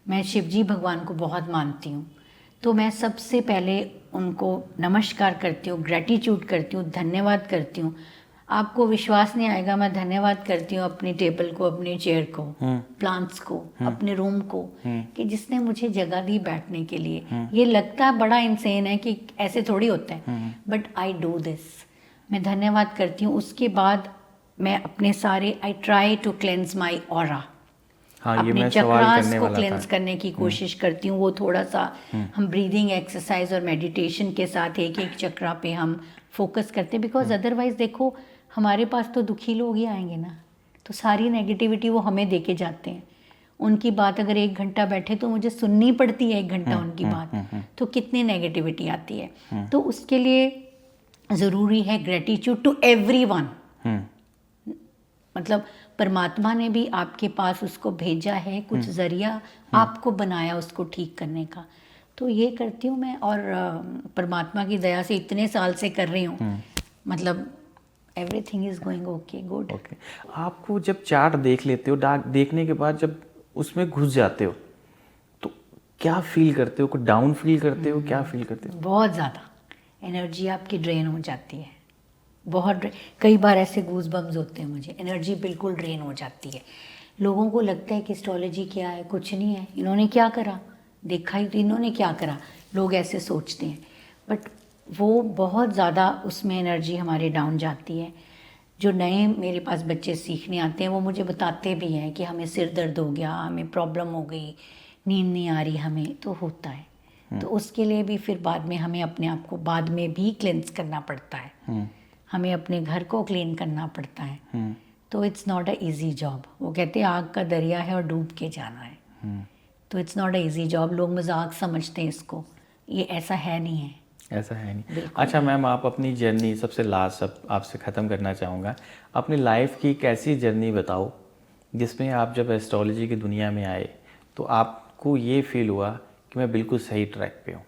मैं शिव जी भगवान को बहुत मानती हूँ, तो मैं सबसे पहले उनको नमस्कार करती हूँ, ग्रेटिट्यूड करती हूँ, धन्यवाद करती हूँ। आपको विश्वास नहीं आएगा, मैं धन्यवाद करती हूँ अपनी टेबल को, अपनी चेयर को, प्लांट्स को, अपने रूम को, कि जिसने मुझे जगह दी बैठने के लिए। ये लगता बड़ा इंसेन है कि ऐसे थोड़ी होता है, बट आई डू दिस। मैं धन्यवाद करती हूँ। उसके बाद मैं अपने सारे, I try to cleanse my aura, अपने चक्रास को क्लेंस करने की कोशिश करती हूँ। वो थोड़ा सा हम ब्रीदिंग एक्सरसाइज और मेडिटेशन के साथ एक एक चक्रा पे हम फोकस करते हैं, बिकॉज अदरवाइज देखो हमारे पास तो दुखी लोग ही आएंगे ना, तो सारी नेगेटिविटी वो हमें दे के जाते हैं। उनकी बात अगर 1 घंटा बैठे तो मुझे सुननी पड़ती है 1 घंटा उनकी बात, तो कितनी नेगेटिविटी आती है। तो उसके लिए ज़रूरी है ग्रेटिट्यूड टू एवरीवन। मतलब परमात्मा ने भी आपके पास उसको भेजा है, कुछ ज़रिया आपको बनाया उसको ठीक करने का। तो ये करती हूँ मैं, और परमात्मा की दया से इतने साल से कर रही हूँ, मतलब everything is going okay, good. Okay. आपको जब चार्ट देख लेते हो, देखने के बाद जब उसमें घुस जाते हो तो क्या फील करते हो? कुछ डाउन फील करते हो? क्या फील करते हो? बहुत ज़्यादा एनर्जी आपकी ड्रेन हो जाती है, बहुत कई बार ऐसे गूज बम्स होते हैं मुझे, एनर्जी बिल्कुल ड्रेन हो जाती है। लोगों को लगता है कि एस्ट्रोलॉजी क्या है, कुछ नहीं है, इन्होंने क्या करा, देखा ही तो इन्होंने क्या करा, लोग ऐसे सोचते हैं। बट वो बहुत ज़्यादा उसमें एनर्जी हमारे डाउन जाती है। जो नए मेरे पास बच्चे सीखने आते हैं वो मुझे बताते भी हैं कि हमें सिर दर्द हो गया, हमें प्रॉब्लम हो गई, नींद नहीं आ रही हमें, तो होता है। तो उसके लिए भी फिर बाद में हमें अपने आप को बाद में भी क्लेंस करना पड़ता है, हमें अपने घर को क्लीन करना पड़ता है। तो it's not a easy job. वो कहते हैं आग का दरिया है और डूब के जाना है, तो it's not a easy job. लोग मजाक समझते हैं इसको, ये ऐसा है नहीं है, ऐसा है नहीं। अच्छा मैम, आप अपनी जर्नी, सबसे लास्ट अब आपसे ख़त्म करना चाहूँगा, अपनी लाइफ की एक ऐसी जर्नी बताओ जिसमें आप जब एस्ट्रोलॉजी की दुनिया में आए तो आपको ये फील हुआ कि मैं बिल्कुल सही ट्रैक पे हूँ।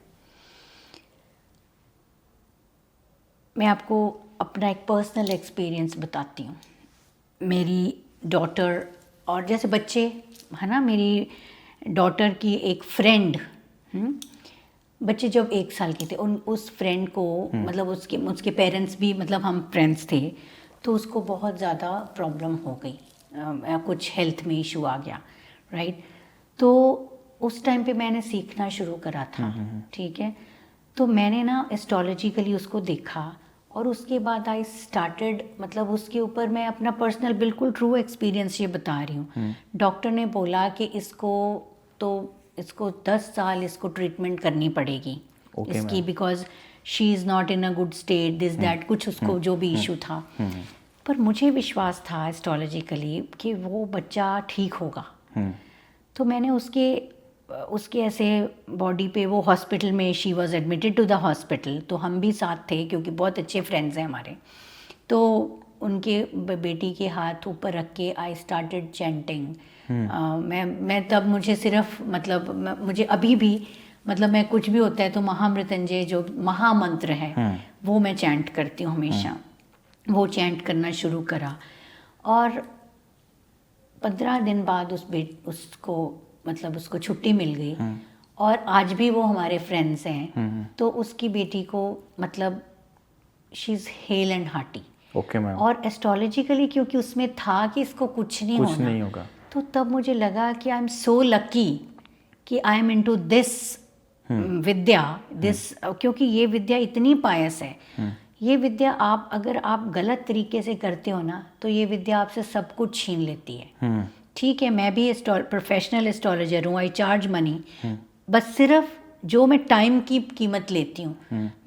मैं आपको अपना एक पर्सनल एक्सपीरियंस बताती हूँ। मेरी डॉटर और जैसे बच्चे है ना, मेरी डॉटर की एक फ्रेंड, बच्चे जब 1 साल के थे, उस फ्रेंड को मतलब उसके पेरेंट्स भी, मतलब हम फ्रेंड्स थे, तो उसको बहुत ज़्यादा प्रॉब्लम हो गई, कुछ हेल्थ में इशू आ गया, राइट। तो उस टाइम पे मैंने सीखना शुरू करा था, ठीक है। तो मैंने ना एस्ट्रोलॉजिकली उसको देखा और उसके बाद आई स्टार्टेड, मतलब उसके ऊपर मैं अपना पर्सनल बिल्कुल ट्रू एक्सपीरियंस ये बता रही हूँ। डॉक्टर ने बोला कि इसको 10 साल इसको ट्रीटमेंट करनी पड़ेगी इसकी, because she is not in a good state, this that, कुछ उसको जो भी इशू था। पर मुझे विश्वास था एस्ट्रोलॉजिकली कि वो बच्चा ठीक होगा। तो मैंने उसके ऐसे बॉडी पे, वो हॉस्पिटल में, she was admitted to the hospital, तो हम भी साथ थे क्योंकि बहुत अच्छे फ्रेंड्स हैं हमारे। तो उनके बेटी के हाथ ऊपर रख के आई स्टार्टेड चैंटिंग। मैं तब मुझे सिर्फ, मतलब मुझे अभी भी, मतलब मैं कुछ भी होता है तो महामृत्युंजय जो महामंत्र है वो मैं चैंट करती हूँ हमेशा। वो चैंट करना शुरू करा और 15 दिन बाद उसको छुट्टी मिल गई और आज भी वो हमारे फ्रेंड्स हैं। तो उसकी बेटी को मतलब she is hello and hearty. Okay ma'am. और एस्ट्रोलॉजिकली क्योंकि उसमें था कि इसको कुछ नहीं होगा, तो तब मुझे लगा कि आई एम सो लकी कि आई एम इनटू दिस विद्या, क्योंकि ये विद्या इतनी पायस है। ये विद्या अगर आप गलत तरीके से करते हो ना, तो ये विद्या आपसे सब कुछ छीन लेती है। ठीक है, मैं भी प्रोफेशनल एस्ट्रोलॉजर हूँ, आई चार्ज मनी, बस सिर्फ जो मैं टाइम की कीमत लेती हूँ।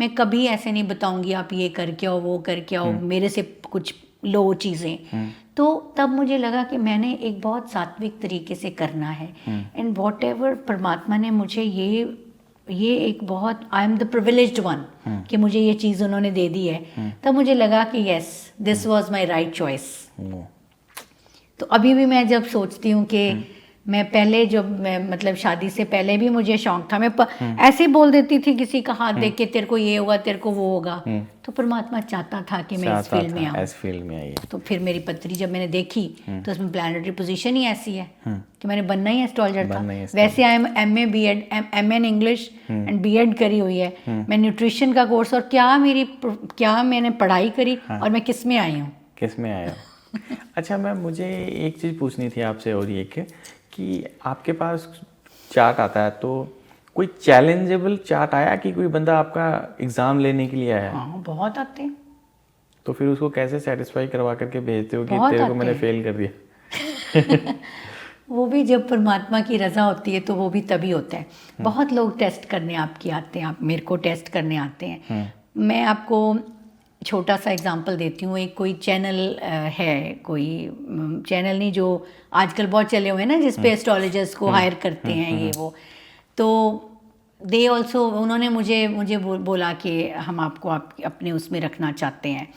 मैं कभी ऐसे नहीं बताऊंगी आप ये करके आओ, वो करके आओ, मेरे से कुछ लो चीज़ें। तो तब मुझे लगा कि मैंने एक बहुत सात्विक तरीके से करना है। एंड वॉट एवर परमात्मा ने मुझे ये एक बहुत, I am the privileged one कि मुझे ये चीज़ उन्होंने दे दी है। तब मुझे लगा कि yes, this was my right choice. तो अभी भी मैं जब सोचती हूँ कि मैं पहले मतलब शादी से पहले भी मुझे शौक था, मैं ऐसे बोल देती थी किसी का हाथ देख के, तेरे को ये होगा, तेरे को वो होगा। तो परमात्मा चाहता था कि मैं इस फील्ड में आऊँ, इस फील्ड में आई। तो फिर मेरी पत्री जब मैंने देखी तो उसमें प्लानिटरी पोजीशन ही ऐसी है कि मैंने बनना ही एस्ट्रोलॉजर था। वैसे I am MA BEd MA in English and BEd करी हुई है। मैं न्यूट्रिशन का कोर्स, और क्या मैंने पढ़ाई करी और मैं किस में आई हूँ। अच्छा मैम, मुझे एक चीज़ पूछनी थी आपसे, और ये कि आपके पास चार्ट आता है, तो कोई चैलेंजेबल चार्ट आया कि कोई बंदा आपका एग्ज़ाम लेने के लिए आया? हाँ, बहुत आते हैं। तो फिर उसको कैसे सेटिस्फाई करवा करके भेजते हो कि तेरे को मैंने फेल कर दिया? वो भी जब परमात्मा की रज़ा होती है तो वो भी तभी होता है। बहुत लोग टेस्ट करने आपकी आते हैं, आप मेरे को टेस्ट करने आते हैं। मैं आपको छोटा सा एग्जांपल देती हूँ। एक कोई चैनल है, कोई चैनल नहीं, जो आजकल बहुत चले हुए हैं ना, जिस पे एस्ट्रोलॉजर्स को हायर करते हैं ये वो, तो दे ऑल्सो, उन्होंने मुझे बोला कि हम आपको अपने उसमें रखना चाहते हैं।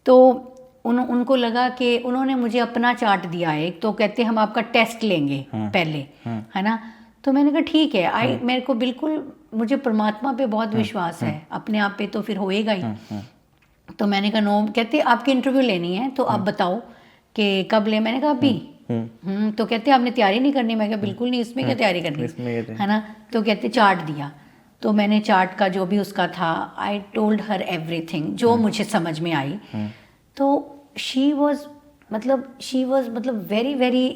तो उनको लगा कि उन्होंने मुझे अपना चार्ट दिया है, तो कहते हम आपका टेस्ट लेंगे पहले, है ना। तो मैंने कहा ठीक है, मेरे को बिल्कुल, मुझे परमात्मा पे बहुत विश्वास है, अपने आप पे तो फिर होएगा ही। तो मैंने कहा नो। कहते आपकी इंटरव्यू लेनी है तो आप बताओ कि कब ले। मैंने कहा अभी। तो कहते आपने तैयारी नहीं करनी। मैं कहा बिल्कुल नहीं, इसमें क्या तैयारी करनी है ना। तो कहते चार्ट दिया, तो मैंने चार्ट का जो भी उसका था, आई टोल्ड हर एवरीथिंग जो मुझे समझ में आई। तो शी वॉज मतलब वेरी वेरी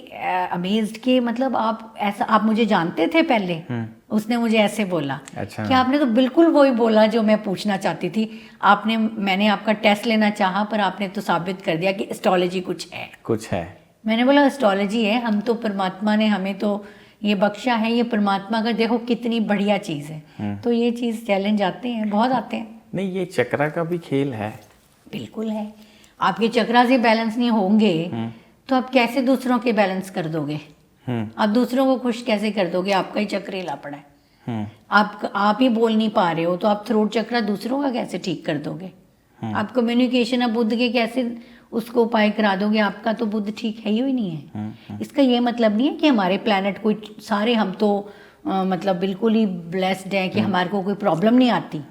अमेज्ड कि मतलब आप मुझे जानते थे पहले। उसने मुझे ऐसे बोला। अच्छा। कि आपने तो बिल्कुल वही बोला जो मैं पूछना चाहती थी। मैंने आपका टेस्ट लेना चाहा, पर आपने तो साबित कर दिया कि एस्ट्रोलॉजी कुछ है। मैंने बोला एस्ट्रोलॉजी है, हम तो परमात्मा ने हमें तो ये बख्शा है, ये परमात्मा का देखो कितनी बढ़िया चीज़ है। तो ये चीज़ चैलेंज आते हैं, बहुत आते हैं। नहीं, ये चक्रा का भी खेल है। बिल्कुल है। आपके चक्रा से बैलेंस नहीं होंगे तो आप कैसे दूसरों के बैलेंस कर दोगे? आप दूसरों को खुश कैसे कर दोगे? आपका ही चक्र हिला पड़ा है। आप ही बोल नहीं पा रहे हो तो आप थ्रोट चक्रा दूसरों का कैसे ठीक कर दोगे? आप कम्युनिकेशन, आप बुद्ध के कैसे उसको उपाय करा दोगे? आपका तो बुद्ध ठीक है ही नहीं है। इसका ये मतलब नहीं है कि हमारे प्लैनेट कोई सारे, हम तो मतलब बिल्कुल ही ब्लेस्ड हैं कि हमारे को कोई प्रॉब्लम नहीं आती।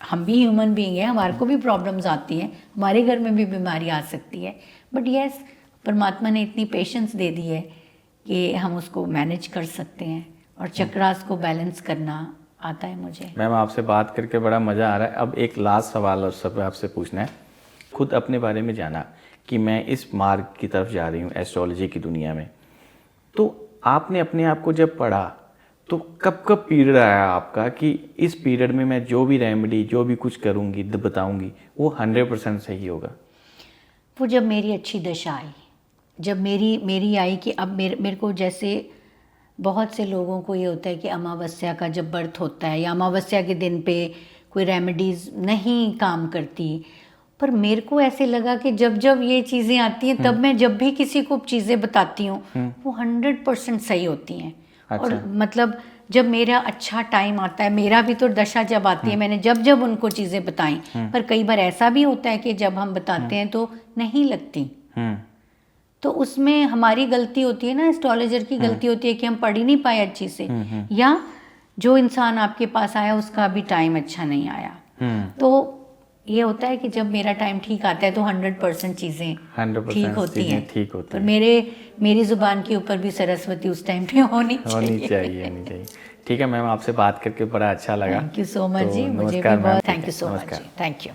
हम भी ह्यूमन बीइंग हैं, हमारे को भी प्रॉब्लम्स आती हैं, हमारे घर में भी बीमारी आ सकती है। बट यस, परमात्मा ने इतनी पेशेंस दे दी है कि हम उसको मैनेज कर सकते हैं, और चक्रास को बैलेंस करना आता है मुझे। मैम, आपसे बात करके बड़ा मज़ा आ रहा है। अब एक लास्ट सवाल और सब आपसे पूछना है। खुद अपने बारे में जाना कि मैं इस मार्ग की तरफ जा रही हूँ एस्ट्रोलॉजी की दुनिया में, तो आपने अपने आप को जब पढ़ा तो कब पीरियड आया आपका कि इस पीरियड में मैं जो भी रेमेडी, जो भी कुछ करूँगी, बताऊँगी, वो 100% सही होगा? वो जब मेरी अच्छी दशा आई, जब मेरी आई कि अब मेरे को, जैसे बहुत से लोगों को ये होता है कि अमावस्या का जब बर्थ होता है या अमावस्या के दिन पे कोई रेमेडीज़ नहीं काम करती, पर मेरे को ऐसे लगा कि जब ये चीज़ें आती हैं तब मैं जब भी किसी को चीज़ें बताती हूँ वो 100% सही होती हैं। अच्छा। और मतलब जब मेरा अच्छा टाइम आता है, मेरा भी तो दशा जब आती है, मैंने जब उनको चीज़ें बताई, पर कई बार ऐसा भी होता है कि जब हम बताते हैं तो नहीं लगती। तो उसमें हमारी गलती होती है ना, एस्ट्रोलॉजर की गलती होती है कि हम पढ़ ही नहीं पाए अच्छे से, या जो इंसान आपके पास आया उसका भी टाइम अच्छा नहीं आया। तो ये होता है कि जब मेरा टाइम ठीक आता है तो 100% चीज़ें 100% ठीक होती चीज़ें हैं। ठीक होती पर हैं। मेरी ज़ुबान के ऊपर भी सरस्वती उस टाइम पे होनी चाहिए। होनी चाहिए। ठीक है मैम, आपसे बात करके बड़ा अच्छा लगा। थैंक यू सो मच तो जी, मुझे भी नमस्कार मैम। बहुत थैंक यू सो मच नमस्कार। जी, थैंक यू।